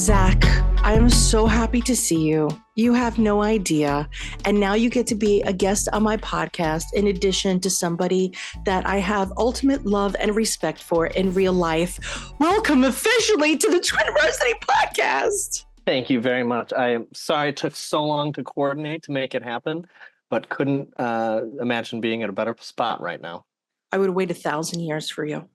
Zach, I'm so happy to see you. You have no idea. And now you get to be a guest on my podcast, in addition to somebody that I have ultimate love and respect for in real life. Welcome officially to the Twiniversity podcast. Thank you very much. I am sorry it took so long to coordinate to make it happen, but couldn't imagine being at a better spot right now. I would wait 1,000 years for you.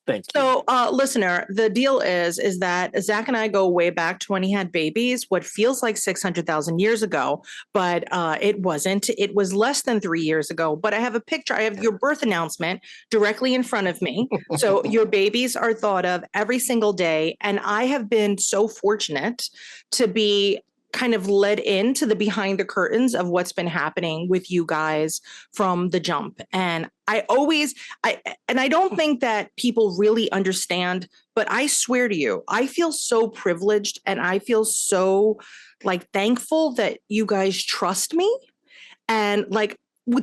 Thank you. So, listener, the deal is that Zach and I go way back to when he had babies, what feels like 600,000 years ago, but it wasn't. It was less than 3 years ago. But I have a picture. I have your birth announcement directly in front of me. So your babies are thought of every single day. And I have been so fortunate to be kind of led into the behind the curtains of what's been happening with you guys from the jump. And I don't think that people really understand, but I swear to you, I feel so privileged and I feel so thankful that you guys trust me. And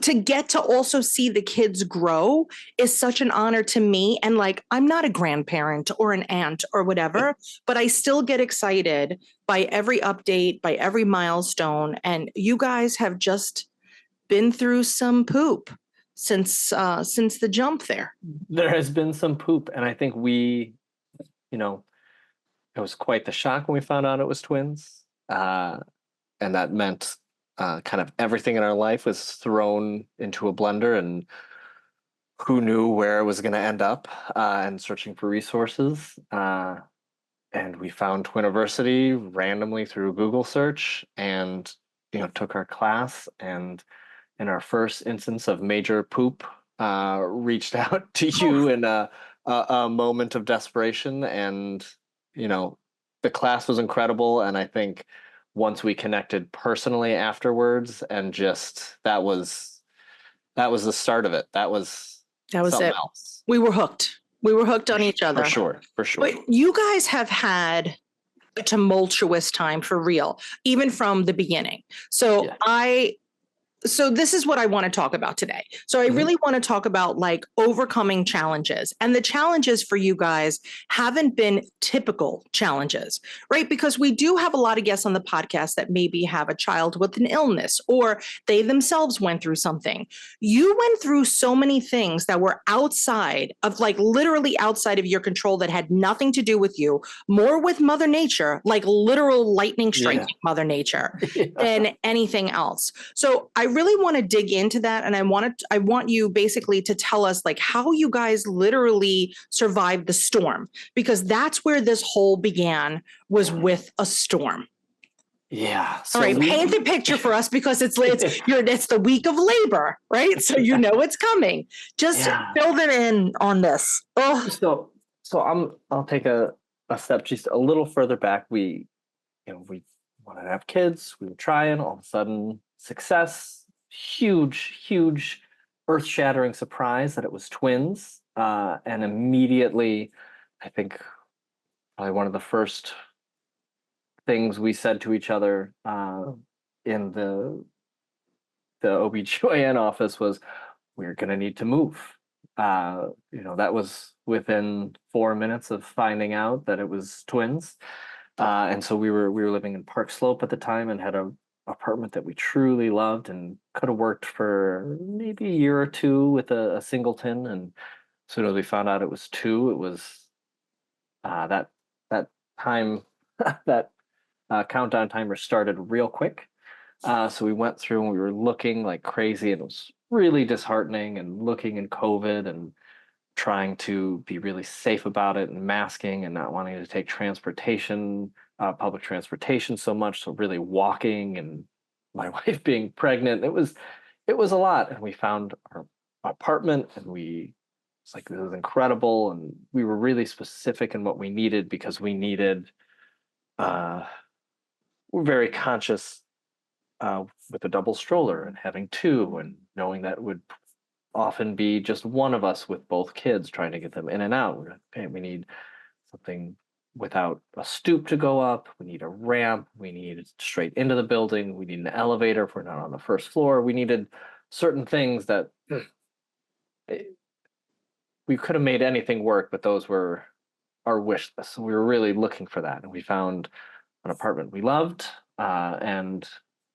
to get to also see the kids grow is such an honor to me. And I'm not a grandparent or an aunt or whatever, but I still get excited by every update, by every milestone. And you guys have just been through some poop since the jump there. There has been some poop. And I think it was quite the shock when we found out it was twins. And that meant kind of everything in our life was thrown into a blender, and who knew where it was going to end up, and searching for resources. And we found Twiniversity randomly through Google search and, took our class, and in our first instance of major poop, reached out to you in a moment of desperation. And, the class was incredible. And I think once we connected personally afterwards, and just that was the start of it. That was something it. Else. We were hooked. We were hooked on each other. For sure. But you guys have had a tumultuous time for real, even from the beginning. So yeah. So this is what I want to talk about today. So I really want to talk about overcoming challenges, and the challenges for you guys haven't been typical challenges, right? Because we do have a lot of guests on the podcast that maybe have a child with an illness, or they themselves went through something. You went through so many things that were outside of literally outside of your control, that had nothing to do with you, more with Mother Nature, literal lightning striking Mother Nature than anything else. So I really want to dig into that, and I want you basically to tell us how you guys literally survived the storm, because that's where this whole began, was with a storm. Yeah. So all right, paint the picture for us, because it's the week of labor, right? So it's coming. Just fill it in on this. Oh. So I'll take a step just a little further back. We wanted to have kids. We were trying. All of a sudden, success. Huge, earth-shattering surprise that it was twins. And immediately, I think probably one of the first things we said to each other in the OBGYN office was, we're going to need to move. That was within 4 minutes of finding out that it was twins. And so we were living in Park Slope at the time, and had a apartment that we truly loved, and could have worked for maybe a year or two with a singleton. And as soon as we found out it was two, it was that time that countdown timer started real quick. So we went through and we were looking like crazy, and it was really disheartening, and looking in COVID and trying to be really safe about it, and masking, and not wanting to take public transportation so much. So really walking, and my wife being pregnant, it was a lot. And we found our apartment, and it's this is incredible. And we were really specific in what we needed, because we needed, we're very conscious with a double stroller and having two, and knowing that would often be just one of us with both kids, trying to get them in and out. Okay, we need something without a stoop to go up. We need a ramp. We need it straight into the building. We need an elevator if we're not on the first floor. We needed certain things that we could have made anything work, but those were our wish list. So we were really looking for that, and we found an apartment we loved. And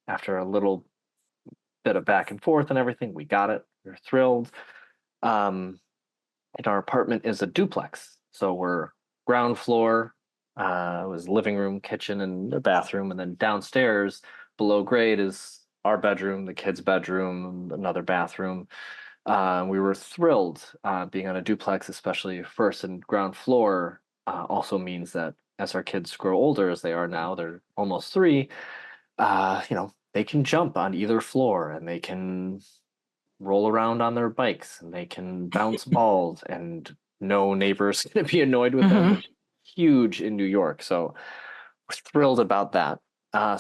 after a little bit of back and forth and everything, we got it. We were thrilled. And our apartment is a duplex, so we're ground floor. It was living room, kitchen, and a bathroom, and then downstairs below grade is our bedroom, the kids' bedroom, another bathroom. We were thrilled being on a duplex, especially first and ground floor. Also means that as our kids grow older, as they are now, they're almost 3. They can jump on either floor and they can roll around on their bikes and they can bounce balls, and no neighbor's going to be annoyed with them, Mm-hmm. which is huge in New York. So we're thrilled about that.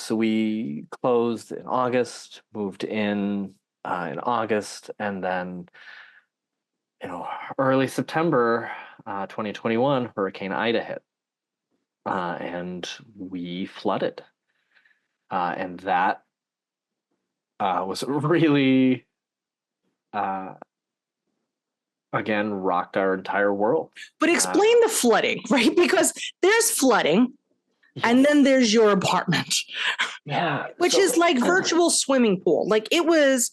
So we closed in August, moved in August, and then early September 2021, Hurricane Ida hit, and we flooded, and that was really uh, again rocked our entire world. But explain the flooding, right? Because there's flooding. And Yes. then there's your apartment. Yeah. Which is like virtual swimming pool. Like it was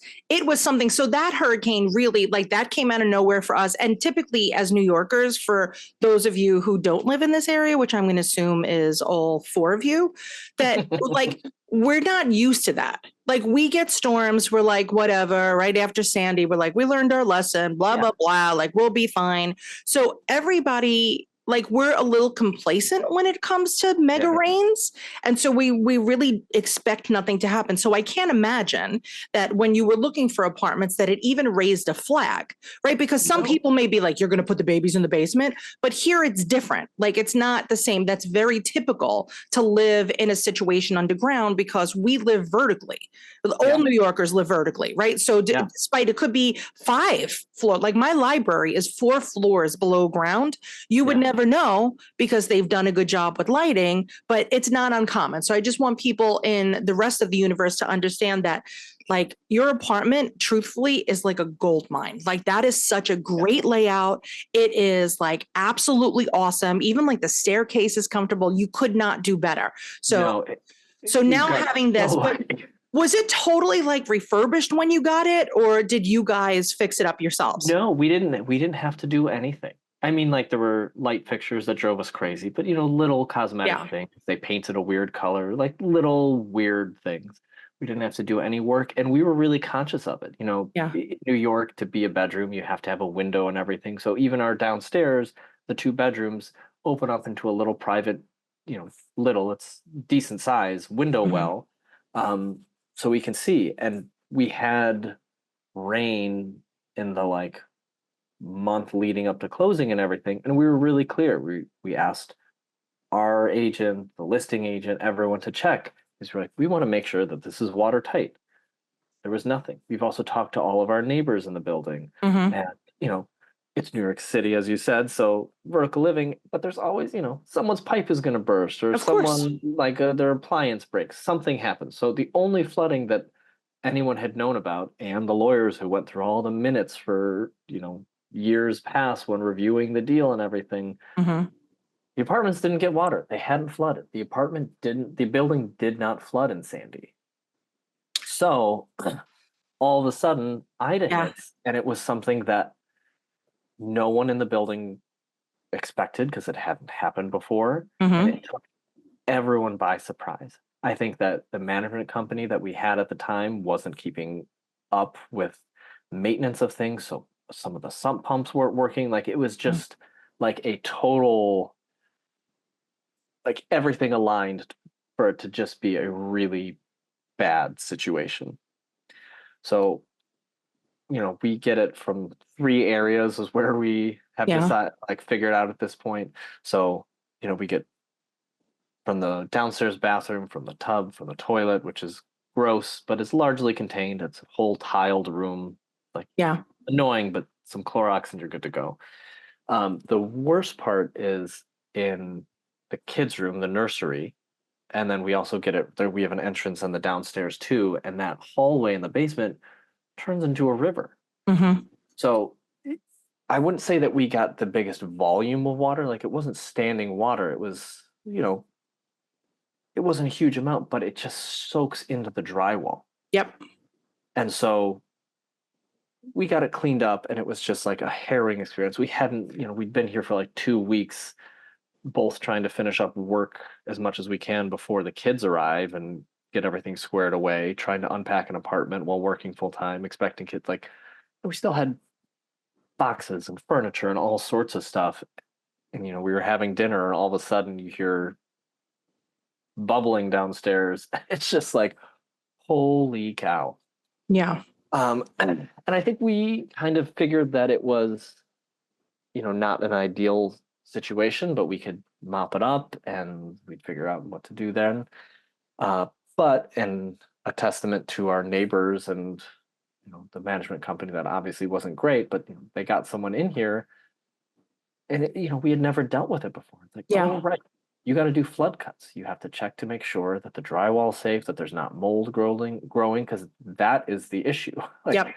something. So that hurricane really, like, that came out of nowhere for us. And typically as New Yorkers, for those of you who don't live in this area, which I'm going to assume is all 4 of you, that like we're not used to that. Like we get storms, we're like, whatever, right after Sandy, we're like, we learned our lesson, blah, blah, blah, like we'll be fine. So everybody, like, we're a little complacent when it comes to mega rains. And so we really expect nothing to happen. So I can't imagine that when you were looking for apartments that it even raised a flag, right? Because some people may be like, you're going to put the babies in the basement, but here it's different. Like it's not the same. That's very typical to live in a situation underground because we live vertically. All New Yorkers live vertically, right? So despite it could be 5 floors, like my library is 4 floors below ground. You would never know because they've done a good job with lighting, but it's not uncommon. So I just want people in the rest of the universe to understand that, like, your apartment truthfully is like a gold mine. Like that is such a great layout. It is like absolutely awesome. Even like the staircase is comfortable. You could not do better. So now having this, but was it totally like refurbished when you got it, or did you guys fix it up yourselves? No, we didn't have to do anything. I mean, like there were light fixtures that drove us crazy, but little cosmetic things. They painted a weird color, like little weird things. We didn't have to do any work, and we were really conscious of it. In New York, to be a bedroom, you have to have a window and everything. So even our downstairs, the 2 bedrooms open up into a little private, it's decent size window well, so we can see. And we had rain in the like month leading up to closing and everything, and we were really clear. We asked our agent, the listing agent, everyone to check, because we're like, we want to make sure that this is watertight. There was nothing. We've also talked to all of our neighbors in the building, and it's New York City, as you said, so vertical living, but there's always, someone's pipe is going to burst, or someone like their appliance breaks, something happens. So the only flooding that anyone had known about, and the lawyers who went through all the minutes for years past when reviewing the deal and everything, the apartments didn't get water. They hadn't flooded. The building did not flood in Sandy. So all of a sudden Ida hits, and it was something that no one in the building expected because it hadn't happened before, and it took everyone by surprise. I think that the management company that we had at the time wasn't keeping up with maintenance of things, so some of the sump pumps weren't working. Like it was just like a total, like everything aligned for it to just be a really bad situation. So, we get it from 3 areas is where we have decided, like figured out at this point. So, we get from the downstairs bathroom, from the tub, from the toilet, which is gross, but it's largely contained. It's a whole tiled room, like annoying, but some Clorox and you're good to go. The worst part is in the kids' room, the nursery, and then we also get it there. We have an entrance in the downstairs too, and that hallway in the basement turns into a river. So I wouldn't say that we got the biggest volume of water. Like it wasn't standing water. It was, it wasn't a huge amount, but it just soaks into the drywall. Yep. And so we got it cleaned up and it was just like a harrowing experience. We hadn't, we'd been here for like 2 weeks, both trying to finish up work as much as we can before the kids arrive and get everything squared away, trying to unpack an apartment while working full time, expecting kids. Like we still had boxes and furniture and all sorts of stuff. And, we were having dinner and all of a sudden you hear bubbling downstairs. It's just like, holy cow. Yeah. And I think we kind of figured that it was, not an ideal situation, but we could mop it up and we'd figure out what to do then. But in a testament to our neighbors and the management company, that obviously wasn't great, but they got someone in here, and we had never dealt with it before. It's like, Yeah. oh right, you got to do flood cuts. You have to check to make sure that the drywall's safe, that there's not mold growing, because that is the issue. Like, Yep.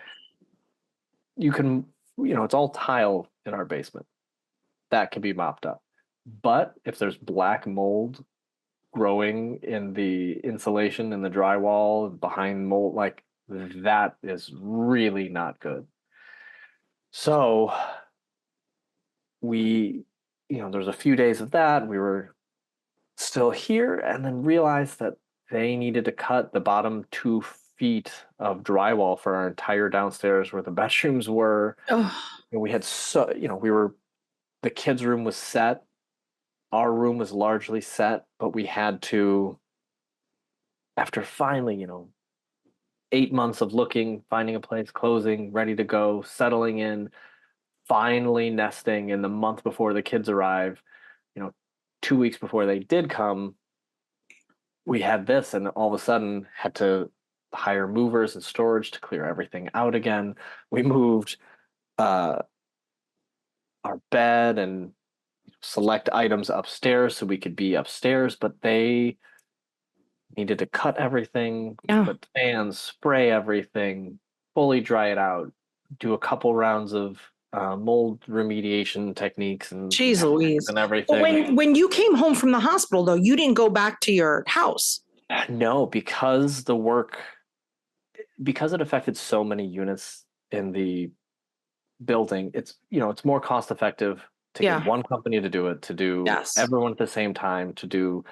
you can, it's all tile in our basement. That can be mopped up. But if there's black mold growing in the insulation in the drywall behind mold, like that is really not good. So we, there's a few days of that. We were still here and then realized that they needed to cut the bottom 2 feet of drywall for our entire downstairs where the bedrooms were. Oh, And we had the kids' room was set. Our room was largely set, but we had to, after finally, 8 months of looking, finding a place, closing, ready to go, settling in, finally nesting in the month before the kids arrive, 2 weeks before they did come, we had this and all of a sudden had to hire movers and storage to clear everything out again. We moved our bed and select items upstairs so we could be upstairs, but they needed to cut everything, yeah. put fans, spray everything, fully dry it out, do a couple rounds of mold remediation techniques and Jeez Louise. and But everything. when you came home from the hospital, though, you didn't go back to your house. No, because it affected so many units in the building, it's more cost effective to Yeah. get one company to do it, to do Yes. everyone at the same time, to do,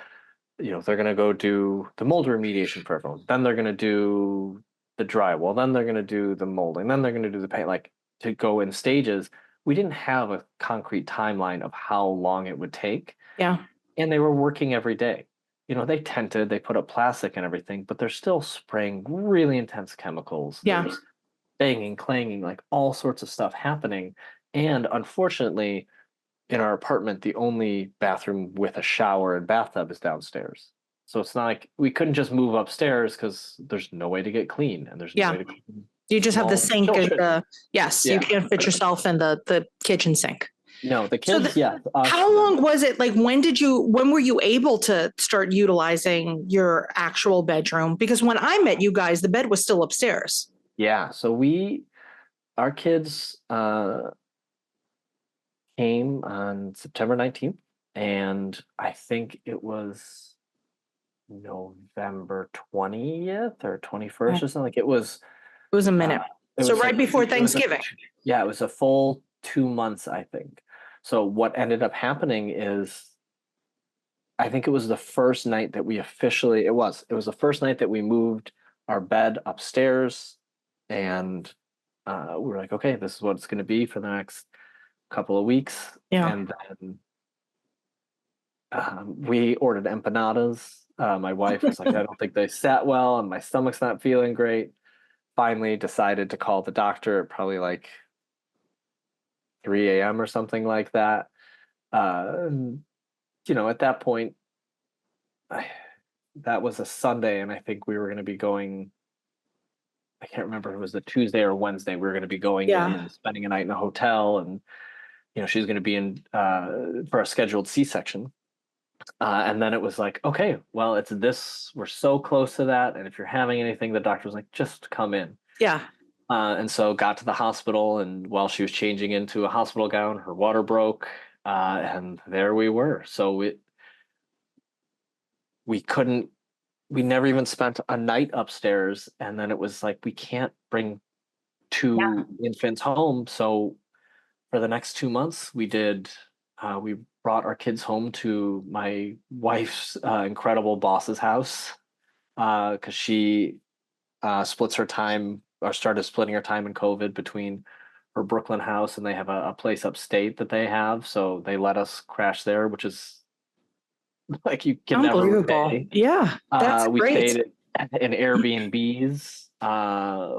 they're going to go do the mold remediation for everyone. Then they're going to do the drywall. Then they're going to do the molding. Then they're going to do the paint, like to go in stages. We didn't have a concrete timeline of how long it would take. Yeah. And they were working every day. They tented, they put up plastic and everything, but they're still spraying really intense chemicals. Yeah. There's banging, clanging, like all sorts of stuff happening. And unfortunately, in our apartment, the only bathroom with a shower and bathtub is downstairs. So it's not like we couldn't just move upstairs because there's no way to get clean and there's no way to clean. You just have the sink and children. yes, Yeah. you can't fit yourself in the kitchen sink. No, the kids, yeah. How long was it? Like, when were you able to start utilizing your actual bedroom? Because when I met you guys, the bed was still upstairs. Yeah. So our kids came on September 19th, and I think it was November 20th or 21st or something. Like it was a minute. So right before Thanksgiving. It was a full 2 months, I think. So what ended up happening is, I think it was the first night that we officially, it was the first night that we moved our bed upstairs, and we were like, okay, this is what it's going to be for the next couple of weeks. Yeah. And then we ordered empanadas. My wife was like, I don't think they sat well and my stomach's not feeling great. Finally decided to call the doctor at probably like 3 a.m. or something like that. At that point, that was a Sunday, and I think we were going to be going, I can't remember if it was a Tuesday or Wednesday. We were going to be going in and spending a night in a hotel, and she's going to be in for a scheduled C-section. And then it was like, okay, well, it's this, we're so close to that. And if you're having anything, the doctor was like, just come in. Yeah. And so got to the hospital, and while she was changing into a hospital gown, her water broke, and there we were. So we couldn't, we never even spent a night upstairs, and then it was like we can't bring Yeah. two infants home. So for the next 2 months, we brought our kids home to my wife's incredible boss's house, because she splits her time or started splitting her time in COVID between her Brooklyn house, and they have a place upstate that they have. So they let us crash there, which is like you can never Unbelievable. repay. Yeah, that's We great. stayed in Airbnbs.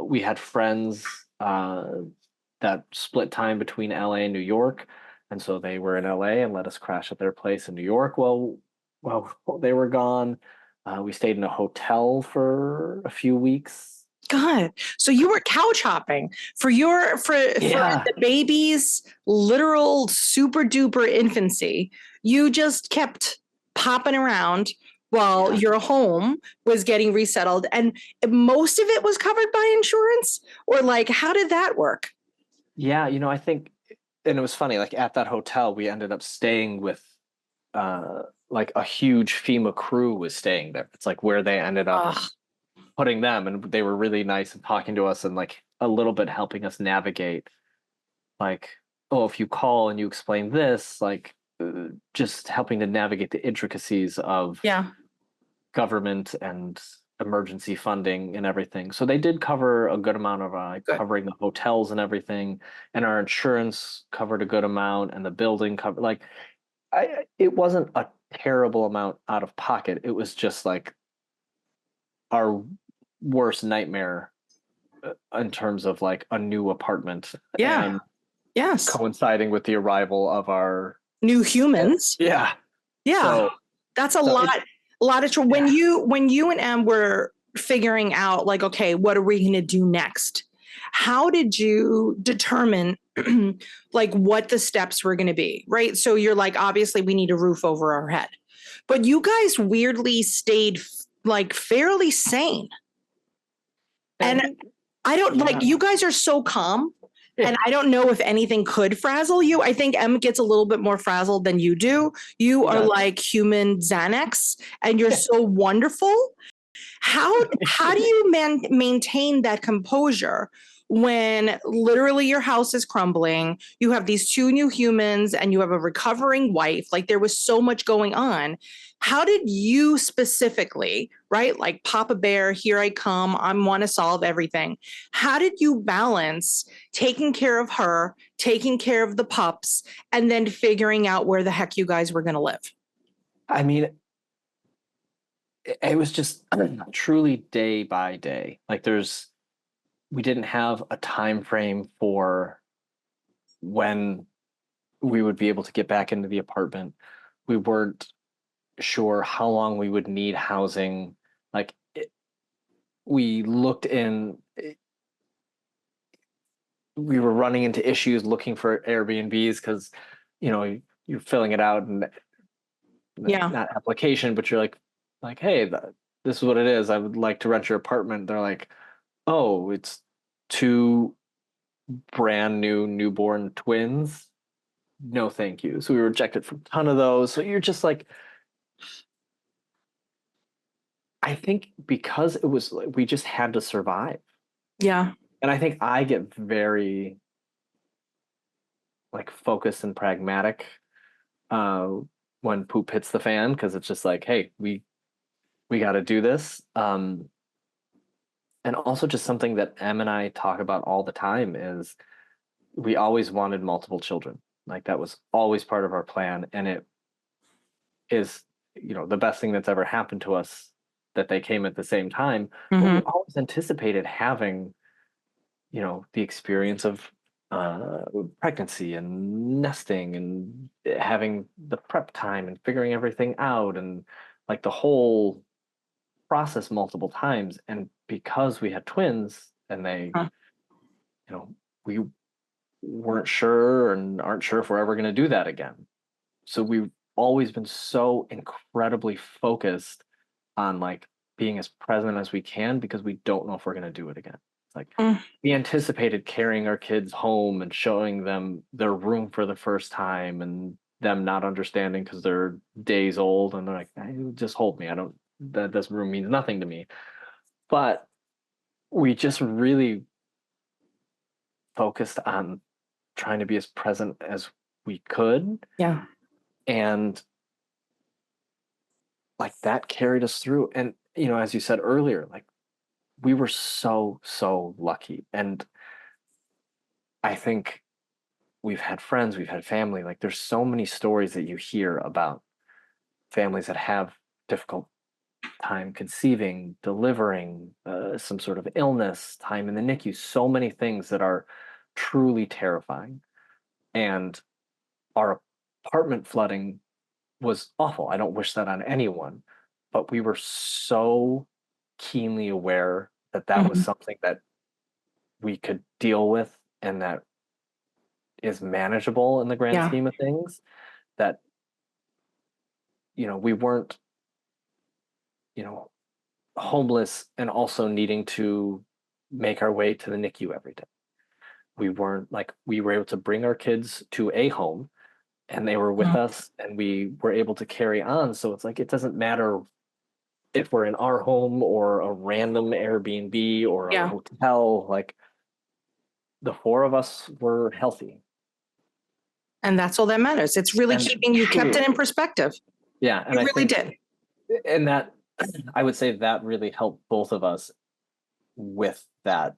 We had friends that split time between LA and New York. And so they were in LA and let us crash at their place in New York. Well, they were gone. We stayed in a hotel for a few weeks. God. So you were couch hopping for for Yeah. the baby's literal super duper infancy. You just kept popping around while Yeah. your home was getting resettled, and most of it was covered by insurance, or like how did that work? Yeah. I think, and it was funny, like at that hotel, we ended up staying with like a huge FEMA crew was staying there. It's like where they ended up Ugh, putting them, and they were really nice and talking to us and like a little bit helping us navigate, like, oh, if you call and you explain this, like, just helping to navigate the intricacies of yeah, government and emergency funding and everything. So they did cover a good amount of good. covering the hotels and everything, and our insurance covered a good amount, and the building covered, like, it wasn't a terrible amount out of pocket. It was just like our worst nightmare, in terms of like a new apartment Yeah. and Yes. coinciding with the arrival of our New humans. yeah. Yeah. So That's a so lot. it A lot of when yeah. you and Em were figuring out like, okay, what are we going to do next? How did you determine like what the steps were going to be? Right. So you're like, obviously, we need a roof over our head, but you guys weirdly stayed like fairly sane. And I And think I don't like yeah. you guys are so calm. And Yeah. I don't know if anything could frazzle you. I think Em gets a little bit more frazzled than you do. You He are does. like human Xanax and you're so wonderful. How do you maintain that composure when literally your house is crumbling? You have these two new humans and you have a recovering wife. Like there was so much going on. How did you specifically, right? Like Papa Bear, here I come. I want to solve everything. How did you balance taking care of her, taking care of the pups, and then figuring out where the heck you guys were going to live? I mean, it was just truly day by day. Like we didn't have a time frame for when we would be able to get back into the apartment. We weren't sure how long we would need housing. Like we looked in, we were running into issues looking for Airbnbs because, you're filling it out and Yeah. not application, but you're like, hey, this is what it is. I would like to rent your apartment. They're like, oh, it's two brand new newborn twins. No, thank you. So we were rejected from a ton of those. So you're just like, I think because it was like we just had to survive. Yeah. And I think I get very like focused and pragmatic uh when poop hits the fan, because it's just like, hey, we got to do this. And also just something that Em and I talk about all the time is we always wanted multiple children. Like that was always part of our plan, and it is, the best thing that's ever happened to us that they came at the same time. But we Mm-hmm. always anticipated having, the experience of pregnancy and nesting and having the prep time and figuring everything out and like the whole process multiple times. And because we had twins and we weren't sure and aren't sure if we're ever going to do that again. So we've always been so incredibly focused on like being as present as we can because we don't know if we're going to do it again. Like Mm. we anticipated carrying our kids home and showing them their room for the first time, and them not understanding because they're days old, and they're like, just hold me. I don't, that this room means nothing to me. But we just really focused on trying to be as present as we could. Yeah. And like that carried us through. And, as you said earlier, like we were so, so lucky. And I think we've had friends, we've had family, like there's so many stories that you hear about families that have difficult time conceiving, delivering, some sort of illness, time in the NICU, so many things that are truly terrifying. And our apartment flooding was awful. I don't wish that on anyone, but we were so keenly aware that that was Mhm. something that we could deal with and that is manageable in the grand Yeah. scheme of things, that we weren't, you know, homeless and also needing to make our way to the NICU every day. We weren't like, we were able to bring our kids to a home and they were with Mm. us and we were able to carry on. So it's like, it doesn't matter if we're in our home or a random Airbnb or a Yeah. hotel, like the four of us were healthy. And that's all that matters. It's really And keeping you kept it in perspective. yeah, and You I really think, did. and that I would say that really helped both of us with that,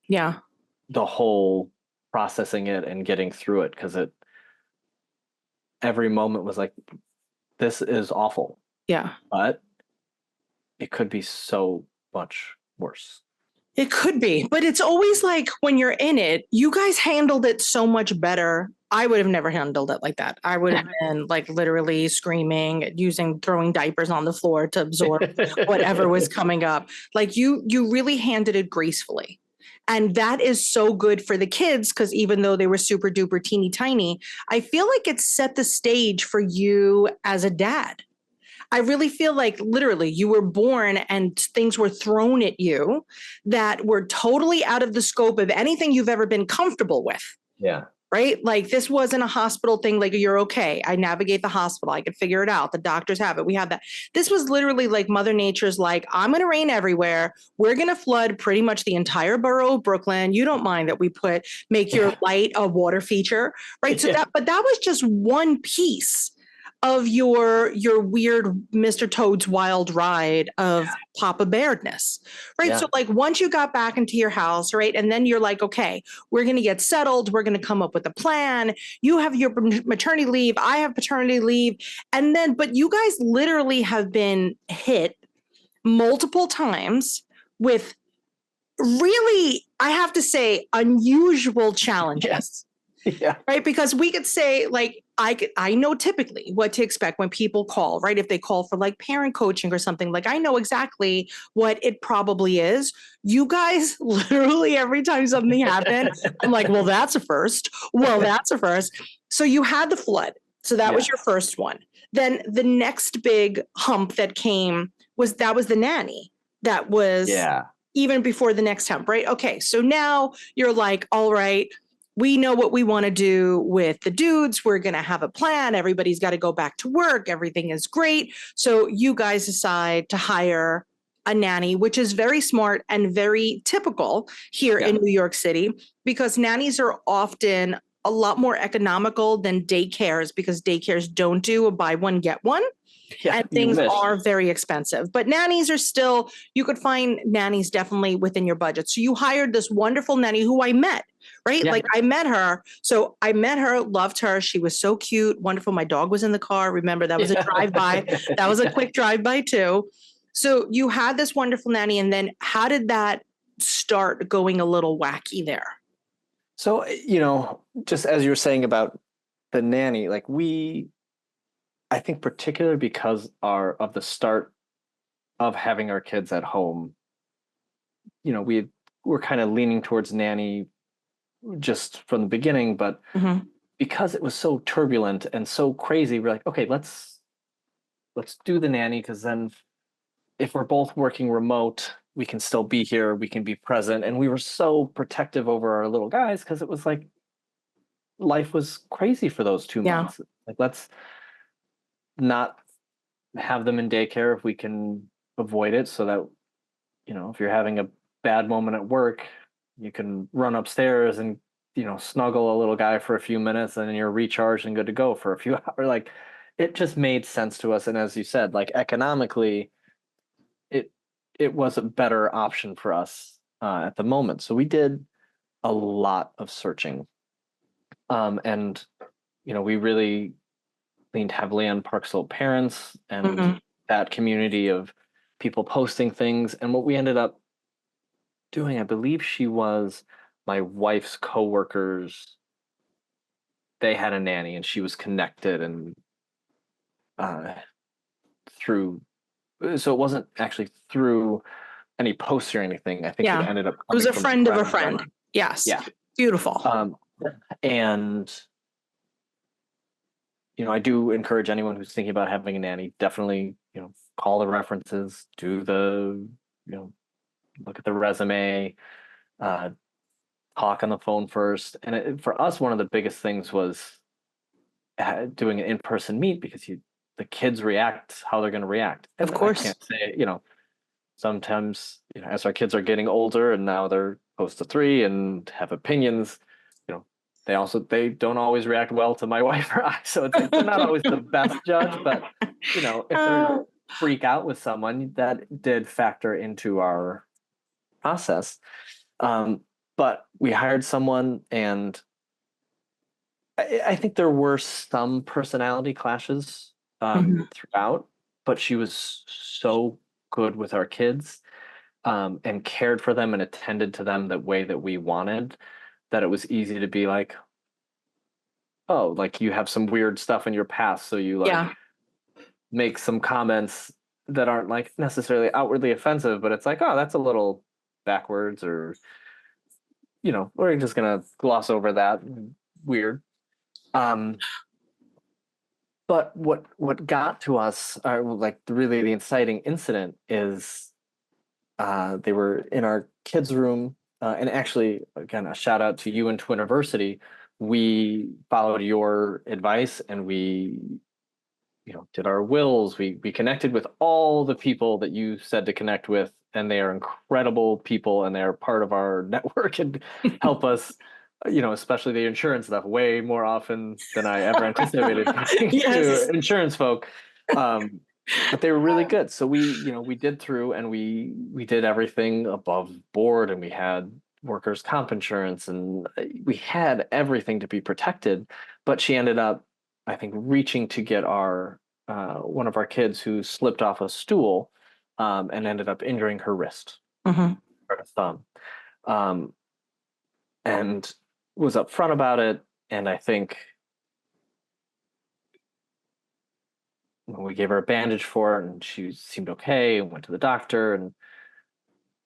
Yeah. the whole processing it and getting through it, because every moment was like, this is awful, Yeah. but it could be so much worse. It could be, but it's always like when you're in it, you guys handled it so much better. I would have never handled it like that. I would have been like literally screaming, throwing diapers on the floor to absorb whatever was coming up. Like you really handled it gracefully. And that is so good for the kids because even though they were super duper teeny tiny, I feel like it set the stage for you as a dad. I really feel like literally you were born and things were thrown at you that were totally out of the scope of anything you've ever been comfortable with. Yeah. Right? Like this wasn't a hospital thing. Like you're okay. I navigate the hospital. I could figure it out. The doctors have it. We have that. This was literally like Mother Nature's like, I'm going to rain everywhere. We're going to flood pretty much the entire borough of Brooklyn. You don't mind that we make your light a water feature. Right. So but that was just one piece of your weird Mr. Toad's Wild Ride of Papa Bairdness, right? Yeah. So like once you got back into your house, right, and then you're like, okay, we're going to get settled. We're going to come up with a plan. You have your maternity leave. I have paternity leave, and then but you guys literally have been hit multiple times with really, I have to say, unusual challenges. Yes. Yeah. Right. Because we could say, like, I know typically what to expect when people call, right? If they call for like parent coaching or something, like I know exactly what it probably is. You guys, literally every time something happened, I'm like, well, that's a first. Well, that's a first. So you had the flood. So that was your first one. Then the next big hump that came was the nanny. That was even before the next hump, right? Okay. So now you're like, all right, we know what we want to do with the dudes. We're going to have a plan. Everybody's got to go back to work. Everything is great. So you guys decide to hire a nanny, which is very smart and very typical here in New York City, because nannies are often a lot more economical than daycares because daycares don't do a buy one, get one. Yeah, and things are very expensive. But nannies are still, you could find nannies definitely within your budget. So you hired this wonderful nanny who I met, right? Like I met her. So I met her, loved her. She was so cute, wonderful. My dog was in the car. Remember, that was a drive-by. That was a quick drive-by too. So you had this wonderful nanny. And then how did that start going a little wacky there? So, just as you were saying about the nanny, like I think particularly because of the start of having our kids at home, we're kind of leaning towards nanny just from the beginning, but because it was so turbulent and so crazy, we're like, okay, let's do the nanny, because then if we're both working remote, we can still be here, we can be present. And we were so protective over our little guys because it was like life was crazy for those two Yeah. months. Like, let's not have them in daycare if we can avoid it, so that, if you're having a bad moment at work, you can run upstairs and, snuggle a little guy for a few minutes, and then you're recharged and good to go for a few hours. Like, it just made sense to us. And as you said, like, economically, it was a better option for us at the moment. So we did a lot of searching. And, we really leaned heavily on Park Slope parents and Mhm. that community of people posting things. And what we ended up doing, I believe she was my wife's coworkers. They had a nanny and she was connected and uh, through, so it wasn't actually through any posts or anything. I think it Yeah. ended up It was coming a from friend of a friend. friend. Yes. Yeah. Beautiful. And I do encourage anyone who's thinking about having a nanny, definitely, call the references, do the, look at the resume, uh, talk on the phone first. And for us, one of the biggest things was doing an in-person meet, because the kids react how they're going to react. And Of course. I can't say, sometimes, as our kids are getting older and now they're close to 3 and have opinions, they don't always react well to my wife or I. So it's like, they're not always the best judge, but if they're freak out with someone, that did factor into our process. But we hired someone, and I think there were some personality clashes Mhm. throughout, but she was so good with our kids, and cared for them and attended to them the way that we wanted, that it was easy to be like, oh, like, you have some weird stuff in your past, so you like Yeah. make some comments that aren't like necessarily outwardly offensive, but it's like, oh, that's a little backwards, or we're just gonna gloss over that. Weird. Um, but what got to us, like, really the inciting incident is, they were in our kids' room, and actually, again, a shout out to you and Twiniversity. We followed your advice, and we, did our wills. We connected with all the people that you said to connect with, and they are incredible people, and they are part of our network and help us, especially the insurance stuff, way more often than I ever anticipated talking to Yes. insurance folk. But they were really good. So we did through, and we did everything above board, and we had workers' comp insurance, and we had everything to be protected. But she ended up, I think, reaching to get our one of our kids who slipped off a stool, and ended up injuring her wrist Mhm. or her thumb, um, and was upfront about it. And I think we gave her a bandage for it, and she seemed okay, and went to the doctor, and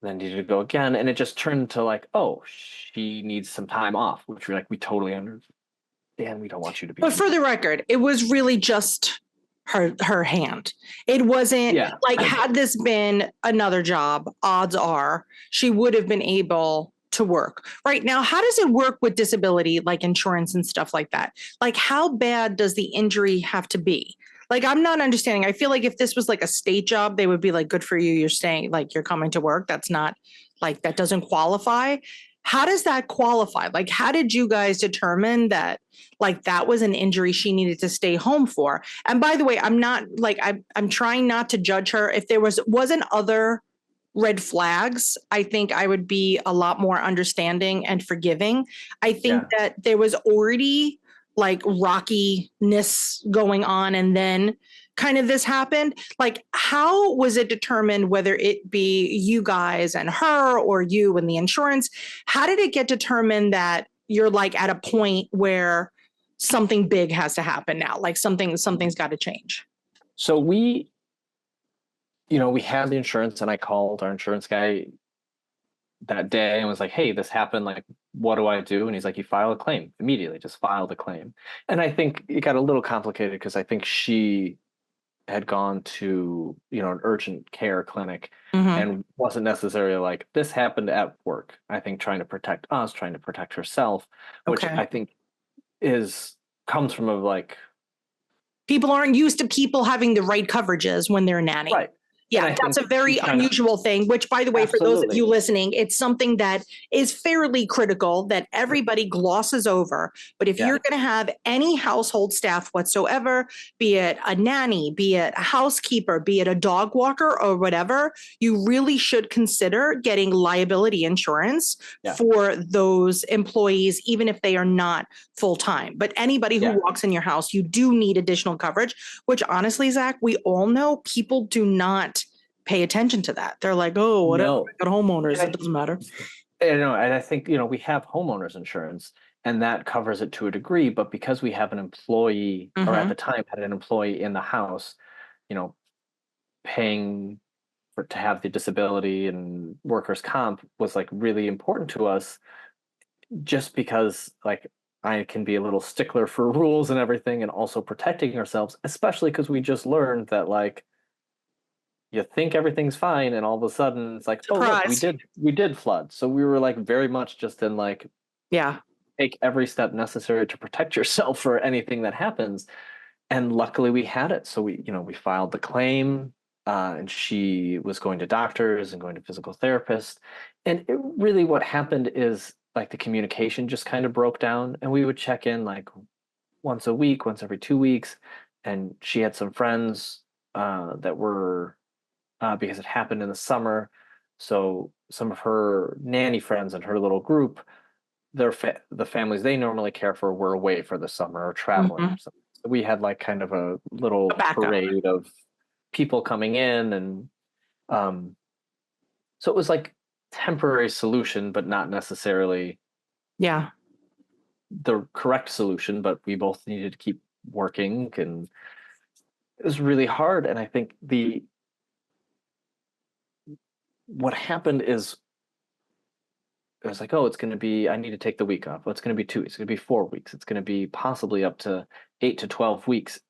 then needed to go again. And it just turned to like, oh, she needs some time off, which we totally understand. We don't want you to be. But for the record, it was really just her hand. It wasn't like, had this been another job, odds are she would have been able to work. Right now, how does it work with disability, like insurance and stuff like that? Like, how bad does the injury have to be? Like, I'm not understanding. I feel like if this was like a state job, they would be like, good for you. You're staying, like, you're coming to work. That's not, like, that doesn't qualify. How does that qualify? Like, how did you guys determine that, like, that was an injury she needed to stay home for? And by the way, I'm not like, I'm trying not to judge her. If there wasn't other red flags, I think I would be a lot more understanding and forgiving. I think that there was already like rockiness going on, and then kind of this happened. Like, how was it determined whether it be you guys and her, or you and the insurance? How did it get determined that you're like at a point where something big has to happen now? Like, something's got to change. So we had the insurance, and I called our insurance guy that day and was like, hey, this happened. Like, what do I do? And he's like, you file a claim immediately, just file the claim. And I think it got a little complicated, because I think she had gone to, an urgent care clinic Mhm. and wasn't necessarily like, this happened at work. I think trying to protect us, trying to protect herself, which Okay. I think comes from a like, People aren't used to people having the right coverages when they're nanny. right. And Yeah, I that's think a very she's trying to, unusual thing, which, by the way, for those of absolutely. you listening, it's something that is fairly critical that everybody glosses over. But if Yeah. you're going to have any household staff whatsoever, be it a nanny, be it a housekeeper, be it a dog walker or whatever, you really should consider getting liability insurance Yeah. for those employees, even if they are not full time. But anybody who Yeah. walks in your house, you do need additional coverage, which honestly, Zach, we all know people do not pay attention to that. They're like, oh, whatever, No. I got homeowners, it doesn't matter. And I think, we have homeowners insurance and that covers it to a degree, but because we have an employee or at Mhm. the time had an employee in the house, you know, paying to have the disability and workers' comp was like really important to us just because like I can be a little stickler for rules and everything and also protecting ourselves, especially because we just learned that like you think everything's fine and all of a sudden it's like, oh look, we Surprise. did flood. So we were like very much just in like Yeah. take every step necessary to protect yourself for anything that happens. And luckily we had it. So we filed the claim, and she was going to doctors and going to physical therapists. And really what happened is like the communication just kind of broke down and we would check in like once a week, once every 2 weeks. And she had some friends that were because it happened in the summer. So some of her nanny friends and her little group, the families they normally care for were away for the summer or traveling Mhm. or something. So we had like kind of a A little backup. parade of people coming in and um so it was like temporary solution, but not necessarily Yeah. the correct solution, but we both needed to keep working and it was really hard. And I think the what happened is it was like, oh, it's going to be, I need to take the week off. Oh, it's going to be 2 weeks. It's going to be 4 weeks. It's going to be possibly up to 8 to 12 weeks.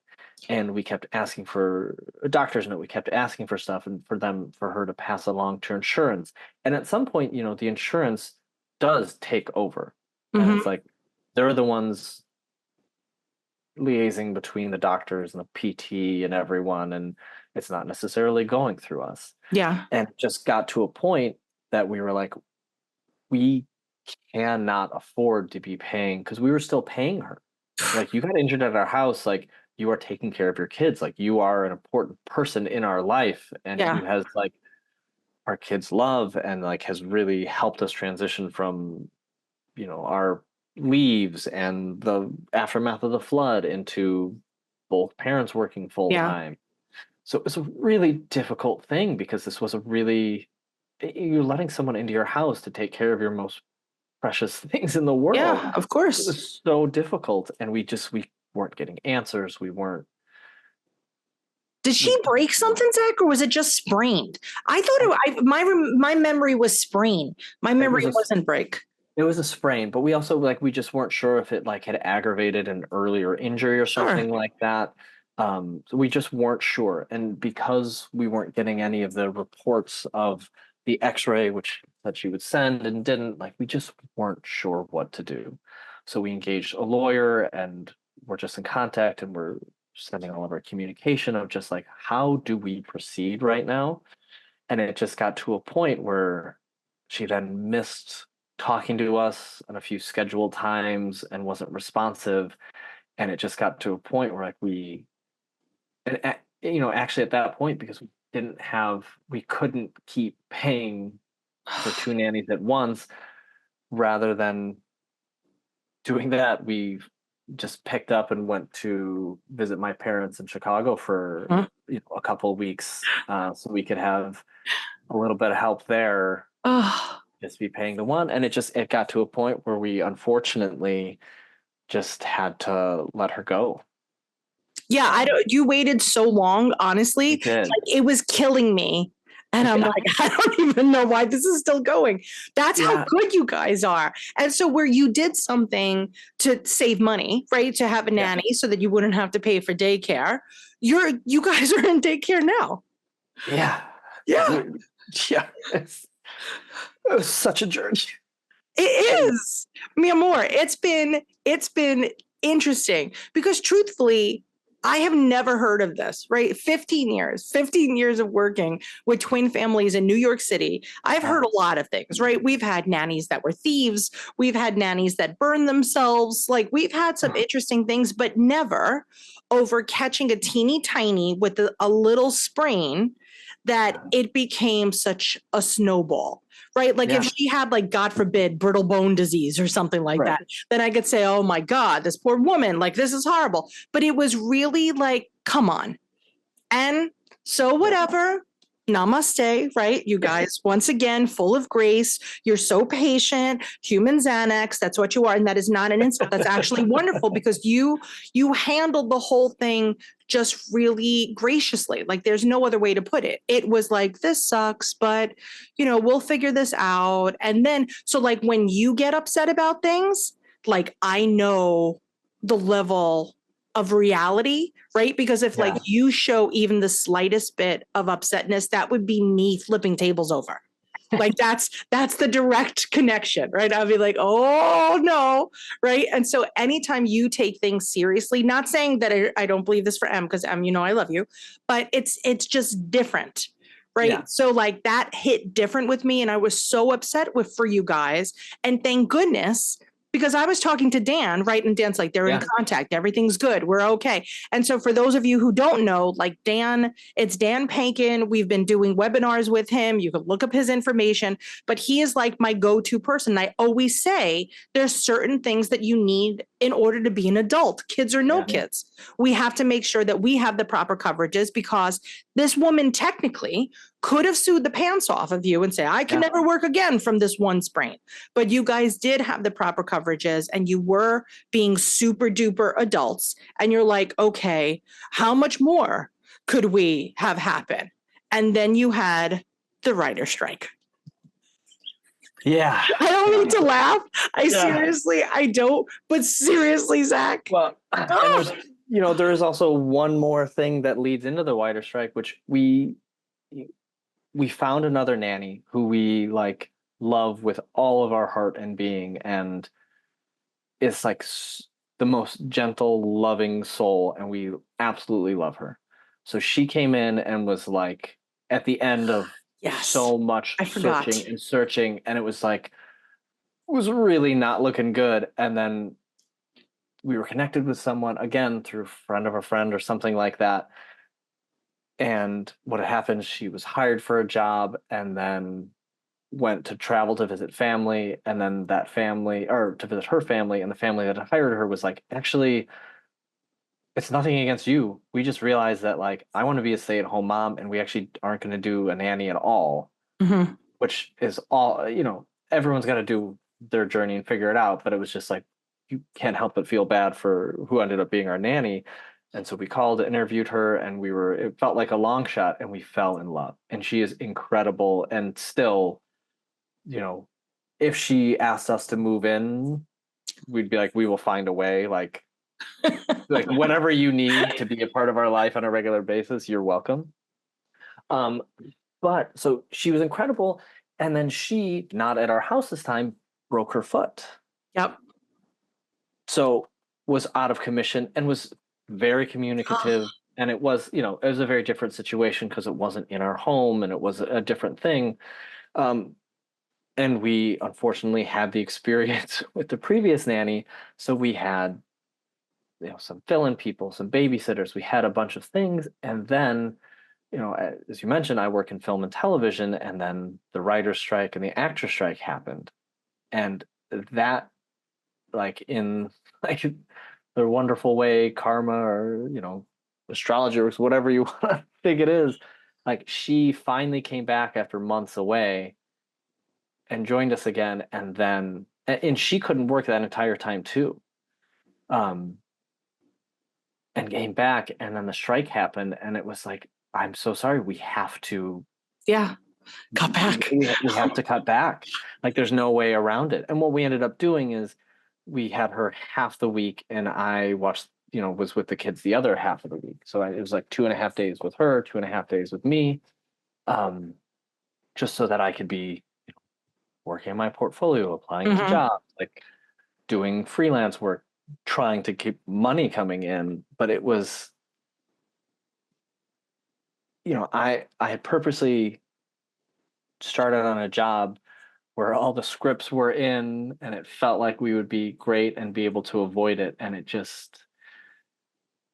And we kept asking for a doctor's note. We kept asking for stuff and for her to pass along to insurance. And at some point, the insurance does take over. And Mhm. it's like, they're the ones liaising between the doctors and the PT and everyone. And it's not necessarily going through us. Yeah. And it just got to a point that we were like, we cannot afford to be paying because we were still paying her. Like you got injured at our house, like you are taking care of your kids, like you are an important person in our life and Yeah. who has like our kids love and like has really helped us transition from, our leaves and the aftermath of the flood into both parents working full Yeah. time. So it was a really difficult thing because this was you're letting someone into your house to take care of your most precious things in the world. Yeah, of It course. was so difficult, and we weren't getting answers. We weren't. Did she We break something, Zach, or was it just sprained? I thought my memory was sprain. My it memory was a wasn't break. it was a sprain, but we also like we just weren't sure if it like had aggravated an earlier injury or Sure. something like that. So we just weren't sure, and because we weren't getting any of the reports of the X-ray, which that she would send and didn't, like we just weren't sure what to do. So we engaged a lawyer, and we're just in contact, and we're sending all of our communication of just like how do we proceed right now. And it just got to a point where she then missed talking to us on a few scheduled times and wasn't responsive. And it just got to a point where like actually at that point, because we couldn't keep paying for two nannies at once, rather than doing that, we just picked up and went to visit my parents in Chicago for Huh? a couple of weeks, so we could have a little bit of help there, Oh, just be paying the one. And it got to a point where we unfortunately just had to let her go. yeah. I Um, don't. You waited so long. Honestly, we did. like it was killing me And I'm Yeah. like, I don't even know why this is still going. That's how Yeah. good you guys are. And so where you did something to save money, right? To have a Yeah. nanny so that you wouldn't have to pay for daycare. You guys are in daycare now. Yeah. Yeah, Yeah. It was such a journey. it is. Mi amor, it's been interesting because truthfully, I have never heard of this, right? 15 years of working with twin families in New York City. I've heard a lot of things, right? We've had nannies that were thieves. We've had nannies that burned themselves. Like we've had some interesting things, but never over catching a teeny tiny with a little sprain that it became such a snowball. Right. Like if Yeah. she had, like, God forbid, brittle bone disease or something like Right. that, then I could say, oh my God, this poor woman, like, this is horrible. But it was really like, come on. And so, whatever. Namaste, right? You guys, once again, full of grace. You're so patient, human Xanax. That's what you are. And that is not an insult. That's actually wonderful because you handled the whole thing just really graciously. Like there's no other way to put it. It was like, this sucks, but we'll figure this out. And then, so like when you get upset about things, like I know the level of reality, right? Because if like you show even the slightest bit of upsetness, that would be me flipping tables over. Like that's the direct connection, right? I'll be like, oh no, right? And so anytime you take things seriously, not saying that I don't believe this for M, because M, I love you, but it's just different. Right. Yeah. So like that hit different with me. And I was so upset for you guys. And thank goodness, because I was talking to Dan, right? And Dan's like, they're in contact. Everything's good. We're okay. And so for those of you who don't know, like Dan, it's Dan Pankin. We've been doing webinars with him. You can look up his information, but he is like my go-to person. I always say there's certain things that you need in order to be an adult, kids or no kids. We have to make sure that we have the proper coverages because this woman technically could have sued the pants off of you and say, I can never work again from this one sprain. But you guys did have the proper coverages and you were being super duper adults. And you're like, okay, how much more could we have happen? And then you had the writer's strike. Yeah. I don't mean to laugh. Seriously, I don't. But seriously, Zach. Well, and there is also one more thing that leads into the writer's strike, which we found another nanny who we like love with all of our heart and being, and it's like the most gentle, loving soul, and we absolutely love her. So she came in and was like at the end of so much searching, and it was like it was really not looking good. And then we were connected with someone again through a friend of a friend or something like that. And what had happened, she was hired for a job and then went to travel to visit family, and then that family, or to visit her family, and the family that hired her was like, actually, it's nothing against you. We just realized that like I want to be a stay-at-home mom, and we actually aren't going to do a nanny at all, which is all, everyone's got to do their journey and figure it out. But it was just like, you can't help but feel bad for who ended up being our nanny. And so we called, interviewed her, and it felt like a long shot, and we fell in love. And she is incredible. And still, if she asked us to move in, we'd be like, we will find a way. Like whatever you need to be a part of our life on a regular basis, you're welcome. But so she was incredible. And then she, not at our house this time, broke her foot. Yep. So was out of commission and was very communicative. And it was, it was a very different situation because it wasn't in our home and it was a different thing. And we unfortunately had the experience with the previous nanny. So we had, some fill-in people, some babysitters. We had a bunch of things. And then, as you mentioned, I work in film and television, and then the writer's strike and the actor strike happened. And that, like in like the wonderful way karma or, astrology or whatever you want to think it is, like she finally came back after months away and joined us again, and she couldn't work that entire time too, and came back, and then the strike happened, and it was like, I'm so sorry, we have to Yeah. Cut back. We have to cut back. Like there's no way around it. And what we ended up doing is we had her half the week and I watched, was with the kids the other half of the week. So it was like 2.5 days with her, 2.5 days with me, just so that I could be working on my portfolio, applying to jobs, like doing freelance work, trying to keep money coming in. But it was, I had purposely started on a job where all the scripts were in and it felt like we would be great and be able to avoid it. And it just,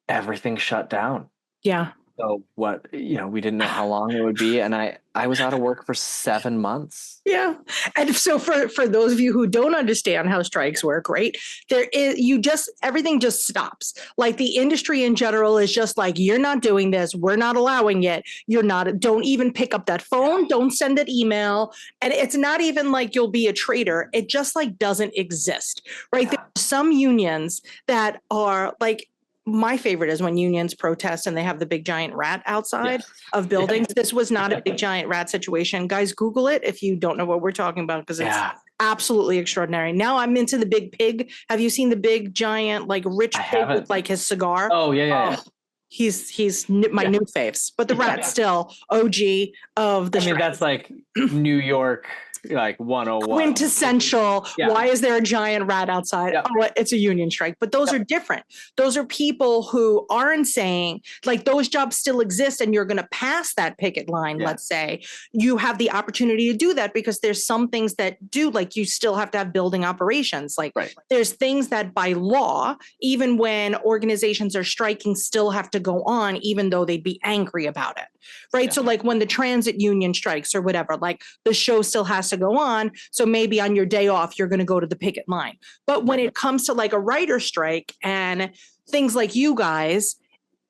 everything shut down. Yeah. So we didn't know how long it would be. And I was out of work for 7 months. Yeah. And so for those of you who don't understand how strikes work, right? Everything just stops. Like the industry in general is just like, you're not doing this. We're not allowing it. Don't even pick up that phone. Don't send that email. And it's not even like you'll be a traitor. It just like doesn't exist, right? There are some unions that are like, my favorite is when unions protest and they have the big giant rat outside of buildings. This was not a big giant rat situation. Guys, Google it if you don't know what we're talking about, because it's absolutely extraordinary. Now I'm into the big pig. Have you seen the big giant, like rich pig with like his cigar? Oh, yeah. He's my new faves, but the rat's still OG of the. I mean, that's like New York, like 101. Quintessential. Yeah. Why is there a giant rat outside? Yeah. Oh, it's a union strike. But those are different. Those are people who aren't saying, like, those jobs still exist and you're going to pass that picket line, let's say. You have the opportunity to do that because there's some things that do, like, you still have to have building operations. Like, there's things that by law, even when organizations are striking, still have to go on, even though they'd be angry about it. Right. Yeah. So like when the transit union strikes or whatever, like the show still has to go on. So maybe on your day off, you're going to go to the picket line. But when it comes to like a writer strike and things like you guys,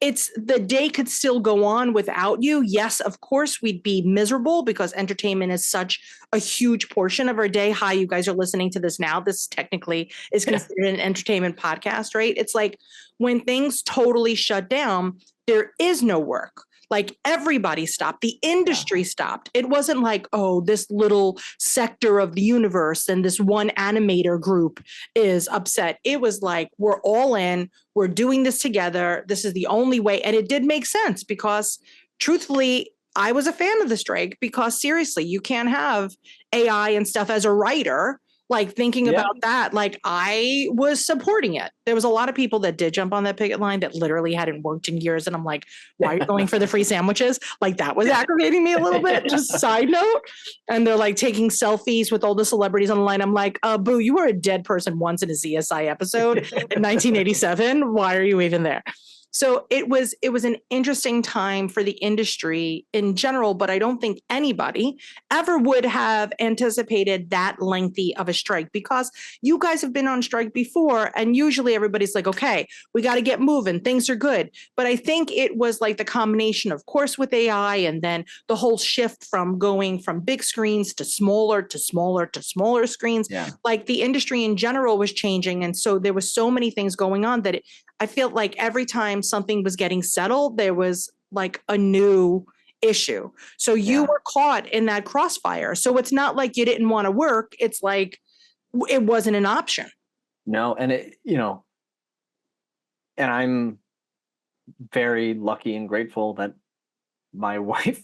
it's the day could still go on without you. Yes, of course, we'd be miserable because entertainment is such a huge portion of our day. Hi, you guys are listening to this now. This technically is considered an entertainment podcast, right? It's like when things totally shut down, there is no work. Like everybody stopped, the industry stopped. It wasn't like, oh, this little sector of the universe and this one animator group is upset. It was like, we're all in, we're doing this together. This is the only way. And it did make sense because truthfully, I was a fan of the strike because seriously, you can't have AI and stuff as a writer. Like thinking about that, like I was supporting it. There was a lot of people that did jump on that picket line that literally hadn't worked in years. And I'm like, why are you going for the free sandwiches? Like that was aggravating me a little bit, just side note. And they're like taking selfies with all the celebrities on the line. I'm like, boo, you were a dead person once in a ZSI episode in 1987. Why are you even there? So it was an interesting time for the industry in general, but I don't think anybody ever would have anticipated that lengthy of a strike because you guys have been on strike before and usually everybody's like, okay, we got to get moving. Things are good. But I think it was like the combination, of course, with AI and then the whole shift from going from big screens to smaller to smaller to smaller screens. Yeah. Like the industry in general was changing. And so there was so many things going on that I feel like every time something was getting settled, there was like a new issue. So you were caught in that crossfire. So it's not like you didn't want to work. It's like it wasn't an option. No. And and I'm very lucky and grateful that my wife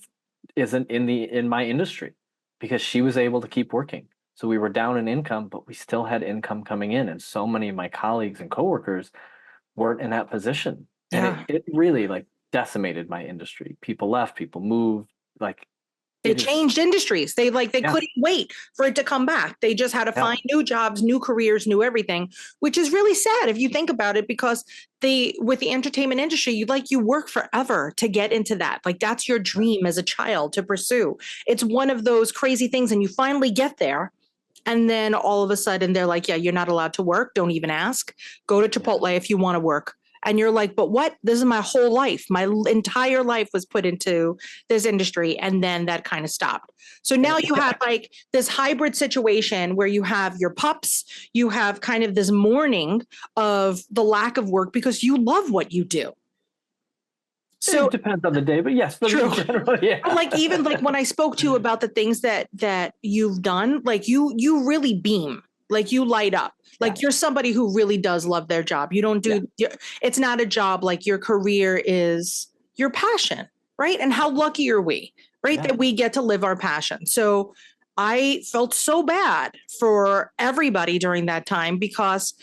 isn't in my industry because she was able to keep working. So we were down in income, but we still had income coming in. And so many of my colleagues and coworkers weren't in that position. And it really like decimated my industry. People left, people moved, like they changed industries. They couldn't wait for it to come back. They just had to find new jobs, new careers, new everything, which is really sad if you think about it, because with the entertainment industry, you work forever to get into that. Like that's your dream as a child to pursue. It's one of those crazy things. And you finally get there. And then all of a sudden they're like, yeah, you're not allowed to work. Don't even ask. Go to Chipotle if you want to work. And you're like, but what? This is my whole life. My entire life was put into this industry. And then that kind of stopped. So now you have like this hybrid situation where you have your pups, you have kind of this mourning of the lack of work because you love what you do. So It depends on the day, but yes, but in true. general, yeah. But like even like when I spoke to you about the things that you've done, like you really beam, like you light up. Like Yeah. you're somebody who really does love their job. You don't do it's not a job, like your career is your passion, right? And how lucky are we, right? Yeah. That we get to live our passion. So I felt so bad for everybody during that time because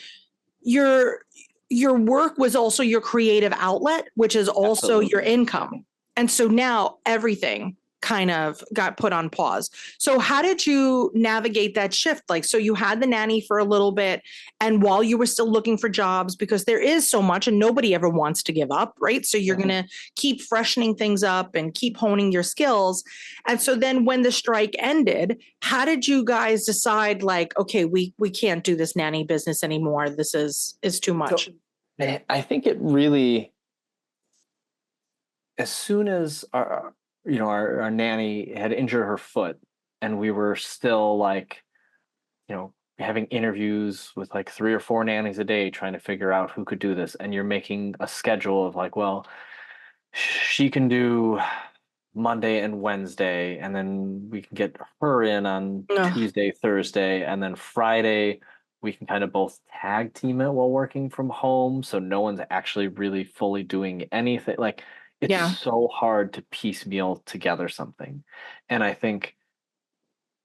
your your work was also your creative outlet, which is also your Absolutely. income. And so now everything kind of got put on pause. So how did you navigate that shift? Like, so you had the nanny for a little bit, and while you were still looking for jobs, because there is so much and nobody ever wants to give up, right? So you're Yeah. going to keep freshening things up and keep honing your skills. And so then when the strike ended, how did you guys decide like, okay, we can't do this nanny business anymore. This is too So much. I think it really, as soon as our nanny had injured her foot, and we were still like, having interviews with like 3 or 4 nannies a day trying to figure out who could do this, and you're making a schedule of like, well, she can do Monday and Wednesday, and then we can get her in on Ugh, Tuesday, Thursday, and then Friday we can kind of both tag team it while working from home, so no one's actually really fully doing anything. Like it's yeah. so hard to piecemeal together something. And I think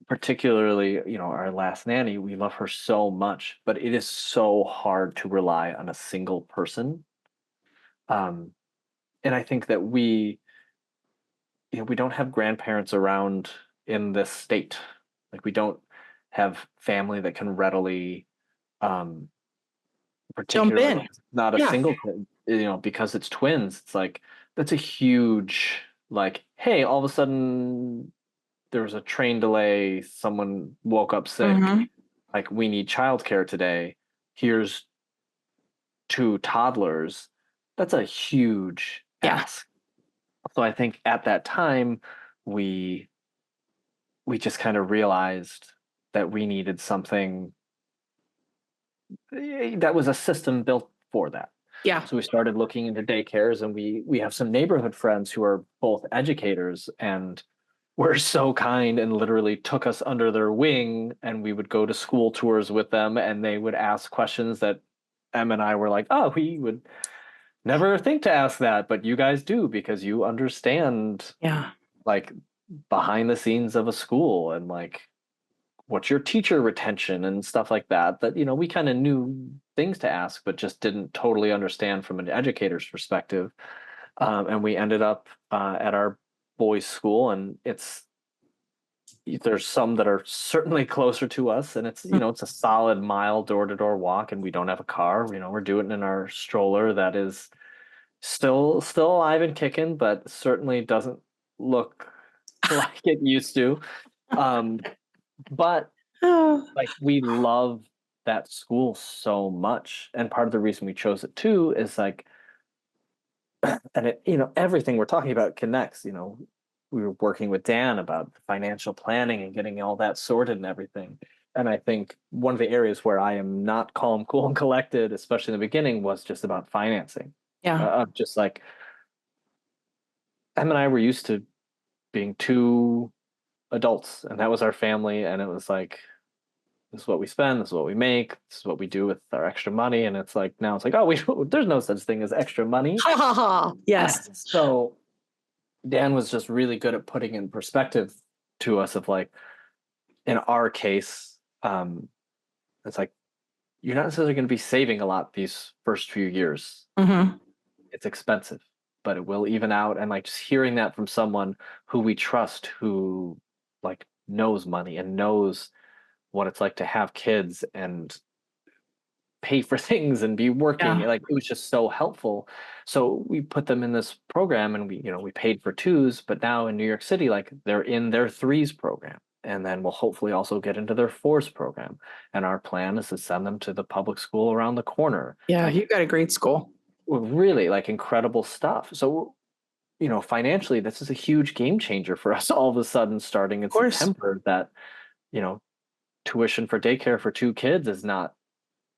particularly, our last nanny, we love her so much, but it is so hard to rely on a single person. Um, and I think that we don't have grandparents around in this state. Like we don't have family that can readily, um, Jump particularly in. when it's not a Yeah. single kid, because it's twins. It's like that's a huge, like, hey, all of a sudden there was a train delay, someone woke up sick, Mhm. like we need childcare today. Here's 2 toddlers. That's a huge Yeah. ask. So I think at that time we we just kind of realized that we needed something that was a system built for that. Yeah. So we started looking into daycares, and we have some neighborhood friends who are both educators and were so kind and literally took us under their wing, and we would go to school tours with them, and they would ask questions that Em and I were like, oh, we would never think to ask that, but you guys do because you understand Yeah. like behind the scenes of a school, and like what's your teacher retention and stuff like that, we kind of knew things to ask but just didn't totally understand from an educator's perspective. And we ended up at our boys school, and there's some that are certainly closer to us, and it's a solid mile door-to-door walk, and we don't have a car. We're doing it in our stroller that is still alive and kicking, but certainly doesn't look like it used to. um but Oh, like we love that school so much, and part of the reason we chose it too is like, and everything we're talking about connects. We were working with Dan about financial planning and getting all that sorted and everything. And I think one of the areas where I am not calm, cool, and collected, especially in the beginning, was just about financing. yeah. Of just like Em and I were used to being 2 adults, and that was our family, and it was like, this is what we spend, this is what we make, this is what we do with our extra money. And it's like, now it's like, oh, there's no such thing as extra money. Ha ha ha. Yes. So Dan was just really good at putting in perspective to us of like, in our case, it's like you're not necessarily going to be saving a lot these first few years. Hmm. It's expensive, but it will even out. And like just hearing that from someone who we trust, who like knows money and knows what it's like to have kids and pay for things and be working, Yeah. like it was just so helpful. So we put them in this program, and we paid for 2s, but now in New York City, like they're in their 3s program, and then we'll hopefully also get into their 4s program. And our plan is to send them to the public school around the corner. Yeah. Like You got a great school. really like incredible stuff. So financially, this is a huge game changer for us all of a sudden starting in Of course. September, that you know tuition for daycare for 2 kids is not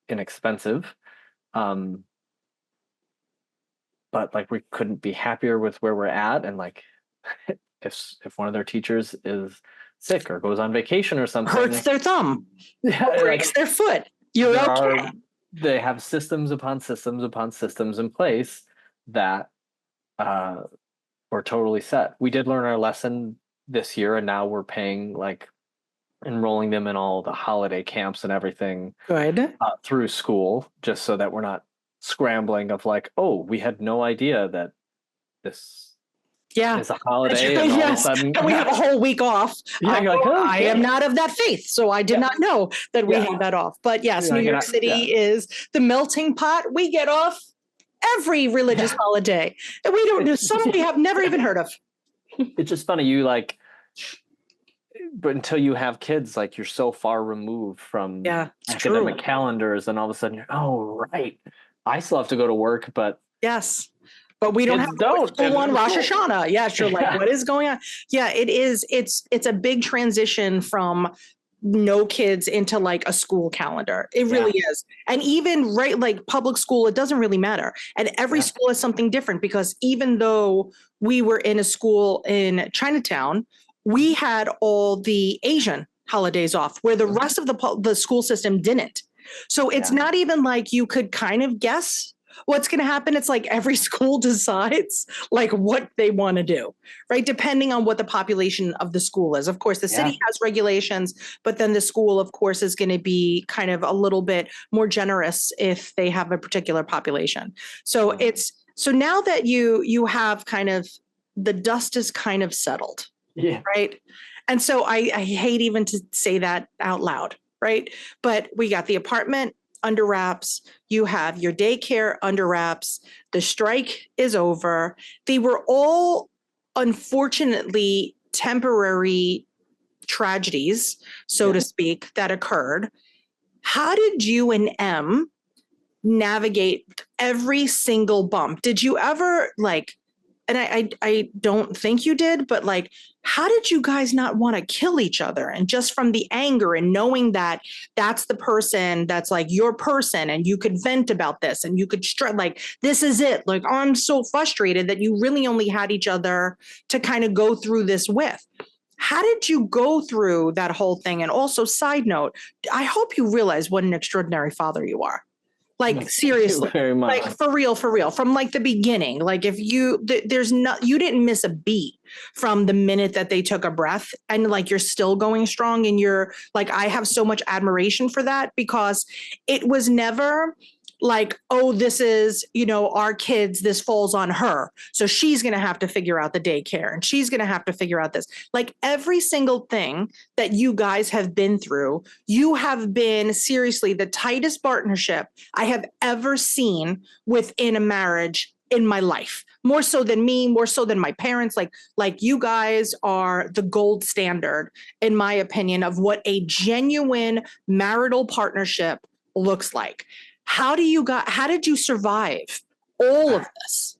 inexpensive. Um, but like we couldn't be happier with where we're at. And like if one of their teachers is sick or goes on vacation or something, Hurts their thumb, yeah, breaks their foot. You're there okay. are they have systems upon systems upon systems in place that were totally set. We did learn our lesson this year, and now we're paying like enrolling them in all the holiday camps and everything Good. through school, just so that we're not scrambling of like, oh, we had no idea that this Yeah. is a holiday, and all of a Yes. sudden And we have a whole week off. yeah, you're like, I am okay. not of that faith, so I did not know that we Yeah. had that off. But yes, You're New like, York City is the melting pot. We get off every religious holiday, and we don't know. Some we have never even heard of. It's just funny, you like, but until you have kids, like you're so far removed from Yeah, it's academic true. calendars, and all of a sudden you're, oh right, I still have to go to work, but Yes. But we don't kids have don't. school on And Rosh it's cool. Hashanah. Yeah, sure. Like, Yeah. what is going on? Yeah, it is. It's a big transition from no kids into like a school calendar. It really is. And even right, like public school, it doesn't really matter. And every Yeah. school is something different because even though we were in a school in Chinatown, we had all the Asian holidays off where the rest of the school system didn't. So it's Yeah. not even like you could kind of guess what's going to happen. It's like every school decides like what they want to do, right? Depending on what the population of the school is. Of course, the city has regulations, but then the school, of course, is going to be kind of a little bit more generous if they have a particular population. So it's, so now that you have kind of, the dust is kind of settled, right? And so I hate even to say that out loud, right? But we got the apartment under wraps. You have your daycare under wraps. The strike is over. They were all, unfortunately, temporary tragedies, so to speak, that occurred. How did you and M navigate every single bump? Did you ever like, and I don't think you did, but like, how did you guys not want to kill each other? And just from the anger and knowing that that's the person that's like your person and you could vent about this and you could like, this is it. Like, I'm so frustrated that you really only had each other to kind of go through this with. How did you go through that whole thing? And also, side note, I hope you realize what an extraordinary father you are. Like, seriously, very much. like for real, from like the beginning. Like if you, there's not, you didn't miss a beat from the minute that they took a breath, and like you're still going strong, and you're like, I have so much admiration for that, because it was never like, oh, this is, you know, our kids, this falls on her, so she's going to have to figure out the daycare and she's going to have to figure out this. Like every single thing that you guys have been through, you have been seriously the tightest partnership I have ever seen within a marriage in my life. More so than me, more so than my parents. Like you guys are the gold standard, in my opinion, of what a genuine marital partnership looks like. How did you survive all of this?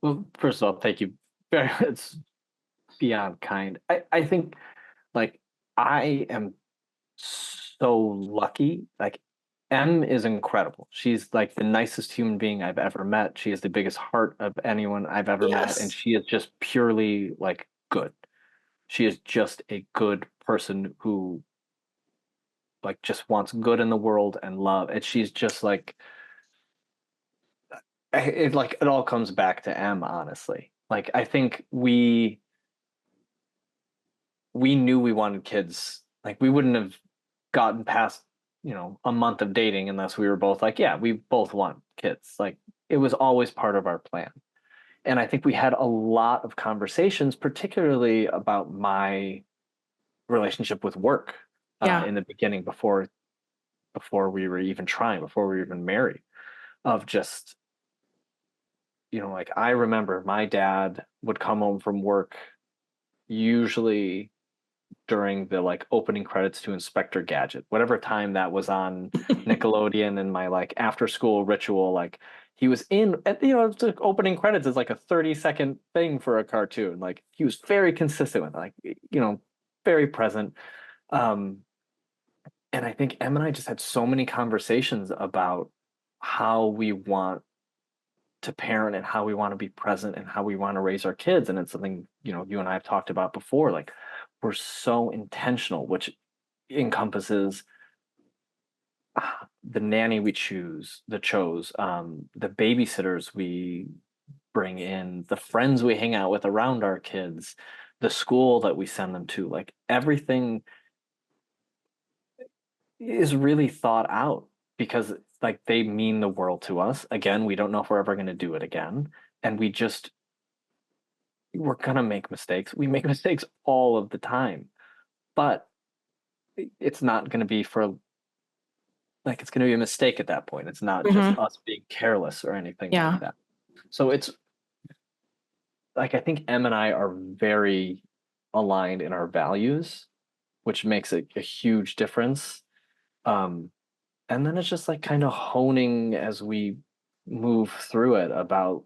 Well, first of all, thank you. It's beyond kind. I think like I am so lucky. Like M is incredible. She's like the nicest human being I've ever met. She has the biggest heart of anyone I've ever met. And she is just purely like good. She is just a good person who like just wants good in the world and love. And she's just like, it all comes back to M, honestly. Like I think we knew we wanted kids. Like we wouldn't have gotten past, you know, a month of dating unless we were both like, yeah, we both want kids. Like it was always part of our plan. And I think we had a lot of conversations, particularly about my relationship with work in the beginning, before we were even trying, before we were even married, of just, you know, like I remember my dad would come home from work usually during the like opening credits to Inspector Gadget, whatever time that was on Nickelodeon, and my like after school ritual, like he was in, you know, the opening credits is like a 30-second thing for a cartoon. Like he was very consistent with, like, you know, very present. And I think Em and I just had so many conversations about how we want to parent and how we want to be present and how we want to raise our kids. And it's something, you know, you and I have talked about before. Like, we're so intentional, which encompasses the nanny we chose, the babysitters we bring in, the friends we hang out with around our kids, the school that we send them to. Like, everything is really thought out because like they mean the world to us. Again, we don't know if we're ever going to do it again. And we're going to make mistakes. We make mistakes all of the time, but it's not going to be for like, it's going to be a mistake at that point. It's not just us being careless or anything Yeah. like that. So it's like, I think Em and I are very aligned in our values, which makes it a huge difference. And then it's just like kind of honing as we move through it about,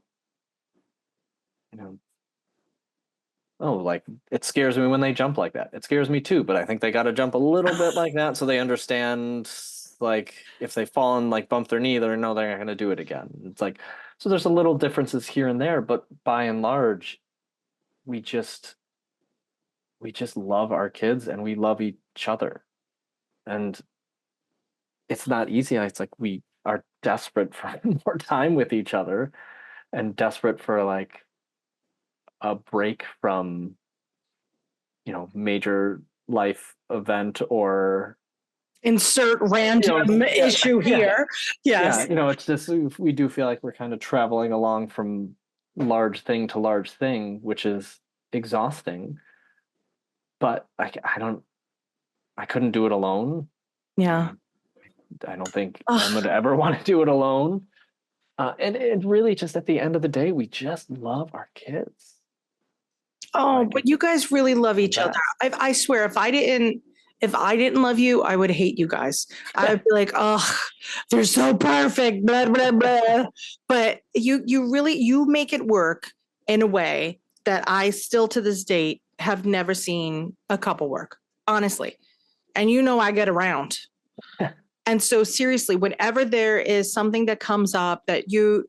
you know, oh, like it scares me when they jump like that. It scares me too, but I think they got to jump a little bit like that so they understand, like, if they fall and like bump their knee, they're not going to do it again. It's like, so there's a little differences here and there, but by and large, we just love our kids and we love each other. And it's not easy. It's like we are desperate for more time with each other and desperate for like a break from, you know, major life event or Insert random issue here. Yes. Yeah, you know, it's just we do feel like we're kind of traveling along from large thing to large thing, which is exhausting. But I couldn't do it alone. Yeah. I don't think I would ever want to do it alone. And it really just at the end of the day, we just love our kids. Oh, Like, but you guys really love each other. I swear, if I didn't love you, I would hate you guys. I would be like, oh, they're so perfect, blah, blah, blah. But you really, you make it work in a way that I still to this date have never seen a couple work, honestly. And you know, I get around. And so seriously, whenever there is something that comes up that you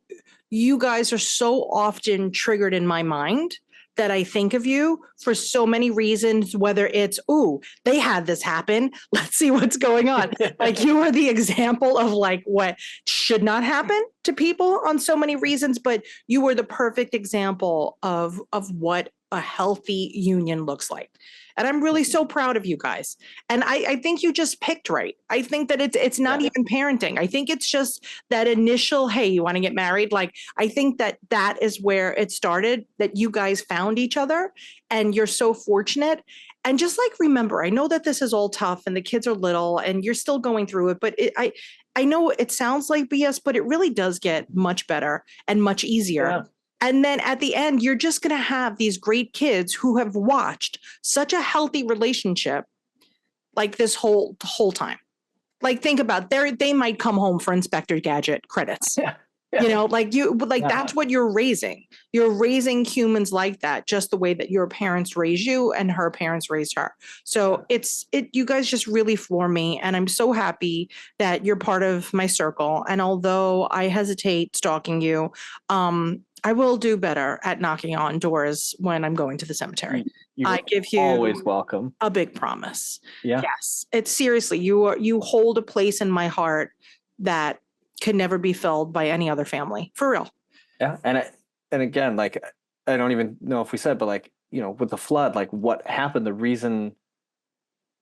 guys are so often triggered in my mind that I think of you for so many reasons, whether it's, ooh, they had this happen. Let's see what's going on. Like, you are the example of like what should not happen to people on so many reasons, but you were the perfect example of what a healthy union looks like. And I'm really so proud of you guys. And I think you just picked right. I think that it's not even parenting. I think it's just that initial, hey, you want to get married? Like, I think that is where it started, that you guys found each other and you're so fortunate. And just like, remember, I know that this is all tough and the kids are little and you're still going through it, but I know it sounds like BS, but it really does get much better and much easier. Yeah. And then at the end, you're just going to have these great kids who have watched such a healthy relationship like this whole time. Like, think about they might come home for Inspector Gadget credits. Yeah. You know, like that's what you're raising. You're raising humans like that, just the way that your parents raised you and her parents raised her. So you guys just really floor me. And I'm so happy that you're part of my circle. And although I hesitate stalking you, I will do better at knocking on doors when I'm going to the cemetery. I give you always welcome. A big promise. Yeah. Yes. It's seriously, you hold a place in my heart that could never be filled by any other family, for real. Yeah. And again, like, I don't even know if we said, but like, you know, with the flood, like what happened, the reason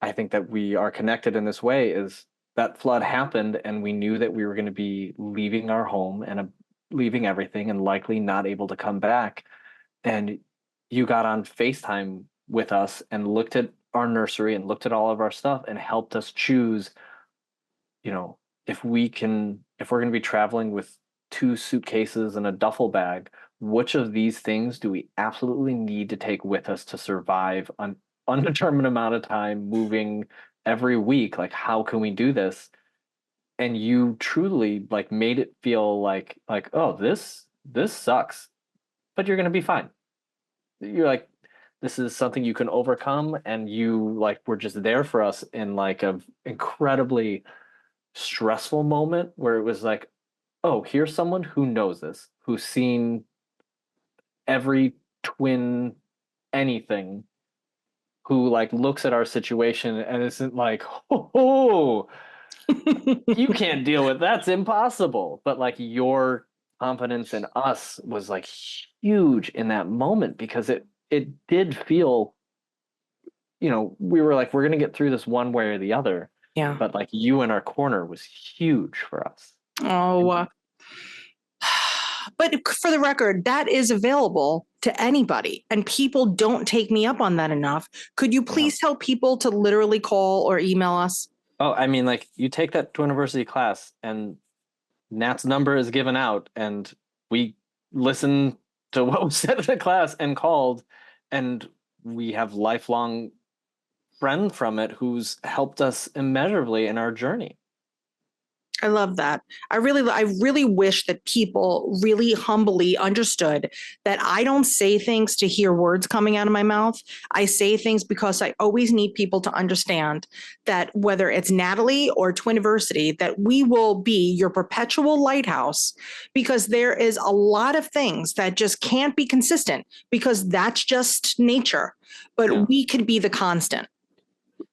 I think that we are connected in this way is that flood happened and we knew that we were going to be leaving our home and leaving everything and likely not able to come back. And you got on FaceTime with us and looked at our nursery and looked at all of our stuff and helped us choose, you know, if we're going to be traveling with 2 suitcases and a duffel bag, which of these things do we absolutely need to take with us to survive an undetermined amount of time moving every week? Like, how can we do this? And you truly like made it feel like, oh, this sucks, but you're going to be fine. You're like, this is something you can overcome. And you like, were just there for us in like a incredibly stressful moment where it was like, oh, here's someone who knows this, who's seen every twin anything, who like looks at our situation and isn't like, oh, you can't deal with that's impossible. But like your confidence in us was like huge in that moment, because it did feel, we were like, we're gonna get through this one way or the other. Yeah. But like you in our corner was huge for us. Oh, but for the record, that is available to anybody, and people don't take me up on that enough. Could you please tell people to literally call or email us? Oh, I mean, like you take that Twiniversity class and Nat's number is given out, and we listen to what was said in the class and called, and we have lifelong friend from it who's helped us immeasurably in our journey. I love that. I really wish that people really humbly understood that I don't say things to hear words coming out of my mouth. I say things because I always need people to understand that whether it's Natalie or Twiniversity, that we will be your perpetual lighthouse, because there is a lot of things that just can't be consistent because that's just nature, but we could be the constant.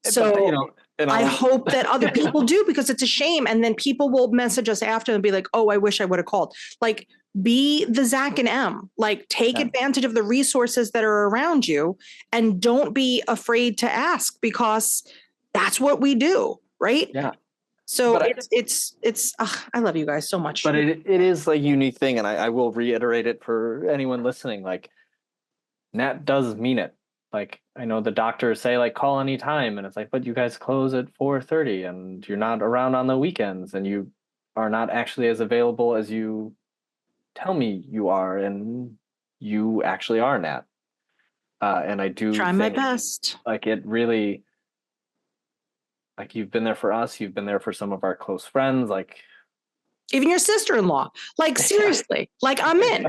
So I hope that other people do, because it's a shame. And then people will message us after and be like, oh, I wish I would have called. Like, be the Zach and M, like take advantage of the resources that are around you, and don't be afraid to ask, because that's what we do. Right. Yeah. So I love you guys so much. But it is a unique thing. And I will reiterate it for anyone listening. Like, Nat does mean it. Like, I know the doctors say like call anytime, and it's like, but you guys close at 4:30 and you're not around on the weekends, and you are not actually as available as you tell me you are, and you actually are, Nat. And I do try my best. Like, it really, like, you've been there for us, you've been there for some of our close friends, like even your sister-in-law, like seriously, like I'm in,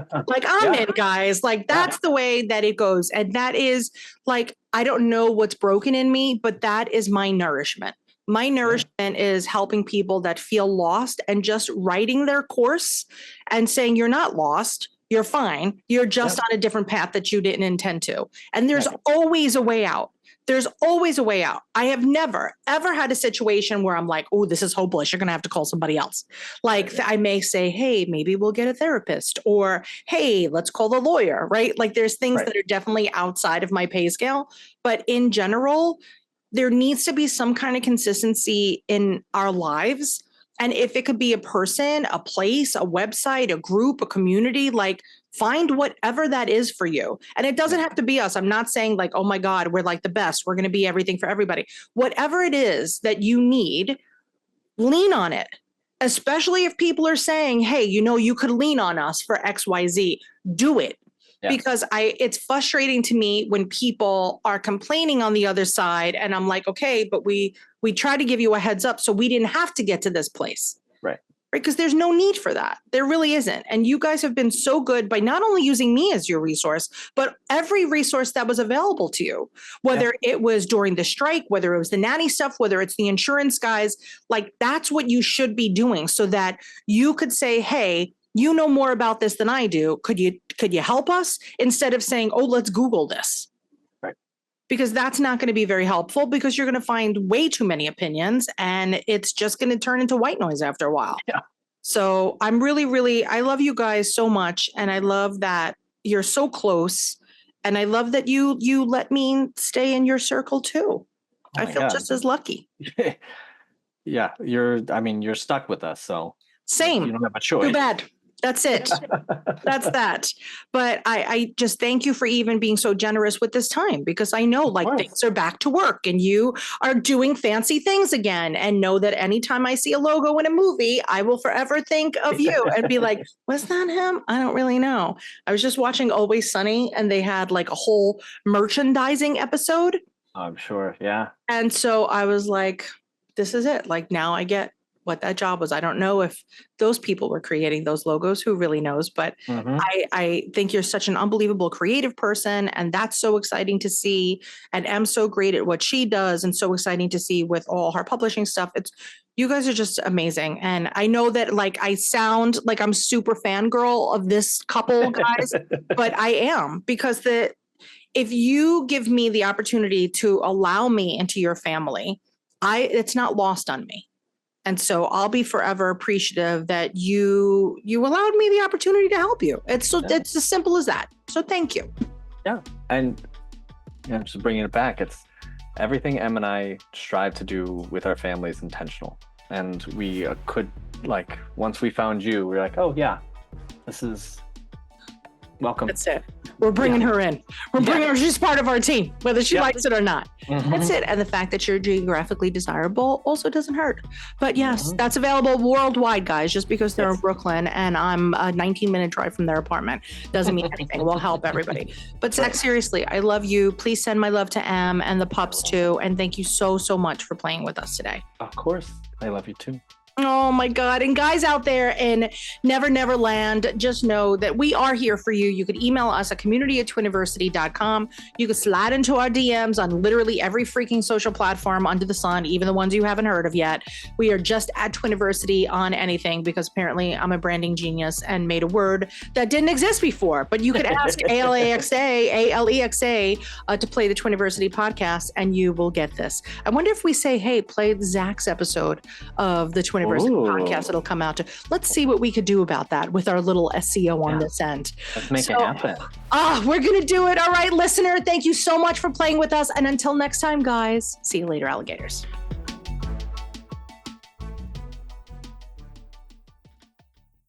guys, like that's the way that it goes. And that is like, I don't know what's broken in me, but that is my nourishment. My nourishment is helping people that feel lost and just writing their course and saying, you're not lost. You're fine. You're just on a different path that you didn't intend to. And there's always a way out. There's always a way out. I have never, ever had a situation where I'm like, oh, this is hopeless. You're going to have to call somebody else. Like I may say, hey, maybe we'll get a therapist, or, hey, let's call the lawyer, right? Like there's things that are definitely outside of my pay scale. But in general, there needs to be some kind of consistency in our lives. And if it could be a person, a place, a website, a group, a community, like find whatever that is for you. And it doesn't have to be us. I'm not saying like, oh my God, we're like the best. We're going to be everything for everybody. Whatever it is that you need, lean on it. Especially if people are saying, hey, you could lean on us for X, Y, Z, do it. Because it's frustrating to me when people are complaining on the other side, and I'm like, okay, but we try to give you a heads up so we didn't have to get to this place. Right. Because there's no need for that. There really isn't. And you guys have been so good by not only using me as your resource, but every resource that was available to you, whether it was during the strike, whether it was the nanny stuff, whether it's the insurance guys, like that's what you should be doing, so that you could say, hey, you know more about this than I do. Could you help us? Instead of saying, oh, let's Google this. Right. Because that's not going to be very helpful, because you're going to find way too many opinions, and it's just going to turn into white noise after a while. Yeah. So I'm really, I love you guys so much. And I love that you're so close. And I love that you let me stay in your circle too. I feel just as lucky. Yeah. You're stuck with us. So same. You don't have a choice. Too bad. That's it. That's that. But I just thank you for even being so generous with this time, because I know like things are back to work and you are doing fancy things again, and know that anytime I see a logo in a movie, I will forever think of you and be like, was that him? I don't really know. I was just watching Always Sunny, and they had like a whole merchandising episode. I'm sure. Yeah. And so I was like, this is it. Like now I get what that job was. I don't know if those people were creating those logos, who really knows, but I think you're such an unbelievable creative person, and that's so exciting to see. And Em's so great at what she does, and so exciting to see with all her publishing stuff. You guys are just amazing. And I know that like I sound like I'm super fangirl of this couple, guys, but I am because if you give me the opportunity to allow me into your family, it's not lost on me. And so I'll be forever appreciative that you allowed me the opportunity to help you. It's as simple as that. So thank you. Yeah. And just bringing it back, it's everything Em and I strive to do with our family is intentional. And we could, like, once we found you, we were like, oh yeah, this is welcome. That's it. We're bringing her in. We're bringing her. She's part of our team, whether she likes it or not. That's it. And the fact that you're geographically desirable also doesn't hurt. But yes, that's available worldwide, guys. Just because they're in Brooklyn and I'm a 19-minute drive from their apartment doesn't mean anything. We'll help everybody. But Zach, seriously, I love you. Please send my love to Em and the pups too. And thank you so, so much for playing with us today. Of course. I love you too. Oh my God. And guys out there in Never Never Land, just know that we are here for you. You can email us at community@twiniversity.com. You can slide into our DMs on literally every freaking social platform under the sun, even the ones you haven't heard of yet. We are just at Twiniversity on anything because apparently I'm a branding genius and made a word that didn't exist before. But you could ask ALEXA to play the Twiniversity podcast and you will get this. I wonder if we say, hey, play Zach's episode of the Twiniversity podcast it'll come out to. Let's see what we could do about that with our little SEO on this end. Let's make it happen. We're going to do it. All right, listener, thank you so much for playing with us. And until next time, guys, see you later, alligators.